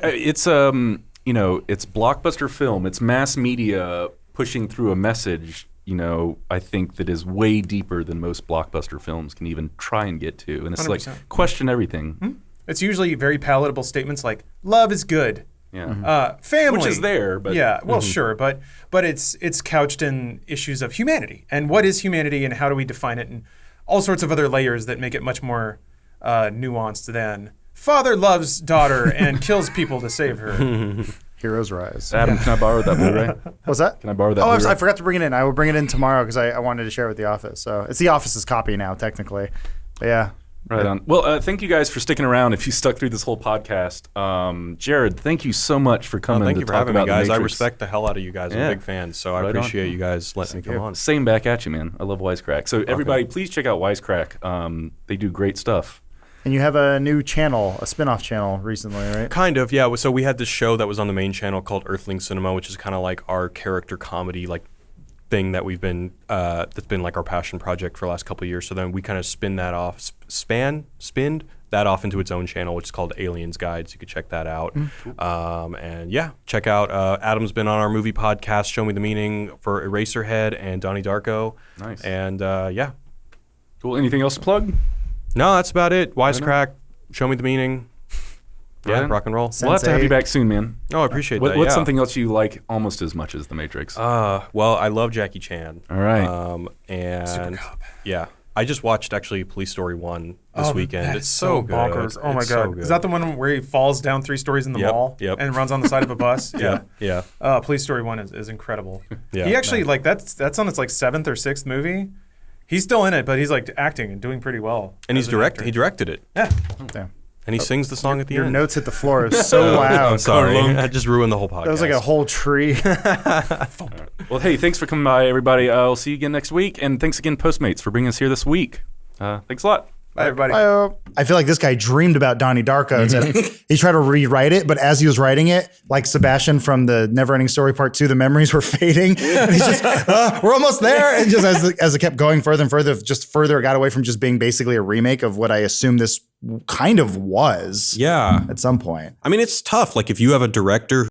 It's it's blockbuster film. It's mass media pushing through a message. I think that is way deeper than most blockbuster films can even try and get to. And it's
100%.
like question everything.
It's usually very palatable statements like love is good,
Yeah,
family,
which is there, but
yeah, well, sure, but it's couched in issues of humanity and what is humanity and how do we define it and all sorts of other layers that make it much more nuanced than father loves daughter and kills people to save her.
Heroes Rise.
Adam, can I borrow that Blu-ray?
What's that?
Can I borrow that?
Oh,
Blu-ray?
I forgot to bring it in. I will bring it in tomorrow because I wanted to share it with the office. So it's the office's copy now, technically. But yeah.
Right on. Well, thank you guys for sticking around. If you stuck through this whole podcast, Jared, thank you so much for coming.
Thank
to
you for
talk
having me,
about The
guys. I
Matrix.
respect the hell out of you guys. I'm
Yeah.
a big fan, so I
Right on.
appreciate you guys letting me come on.
Same back at you, man. I love Wisecrack. So everybody, please check out Wisecrack. They do great stuff.
And you have a new channel, a spin-off channel recently, right?
Kind of, yeah. So we had this show that was on the main channel called Earthling Cinema, which is kind of like our character comedy thing that we've been that's been like our passion project for the last couple of years. So then we kind of spin that off into its own channel, which is called Aliens Guides. You could check that out. And yeah, check out Adam's been on our movie podcast, Show Me the Meaning, for Eraserhead and Donnie Darko.
Nice.
And yeah.
Cool. Anything else to plug?
No, that's about it. Wisecrack, Show Me the Meaning. Yeah,
Right.
rock and roll.
We'll have to have you back soon, man.
Oh, I appreciate
What's
that. Yeah.
something else you like almost as much as The Matrix?
Well, I love Jackie Chan.
All right.
And
Super cop.
yeah, I just watched actually Police Story 1 this weekend.
That's
It's so good.
bonkers. Oh my
It's
god.
so good.
Is that the one where he falls down 3 stories in the mall and runs on the side of a bus?
Yeah.
Police Story 1 is incredible.
Yeah.
He actually that's on its like 7th or 6th movie. He's still in it, but he's like acting and doing pretty well.
And
as
he
an actor.
directed it.
Yeah.
Damn.
And he sings the song at the
Your
end.
notes hit the floor. It was so loud.
I'm sorry. I just ruined the whole podcast.
That was like a whole tree.
Well, hey, thanks for coming by, everybody. I'll see you again next week. And thanks again, Postmates, for bringing us here this week. Thanks a lot.
Bye, everybody.
I feel like this guy dreamed about Donnie Darko. He tried to rewrite it, but as he was writing it, like Sebastian from the Neverending Story Part 2, the memories were fading. And he's just, we're almost there. And just as it kept going further and further, it got away from just being basically a remake of what I assume this kind of was.
Yeah.
At some point.
I mean, it's tough. Like if you have a director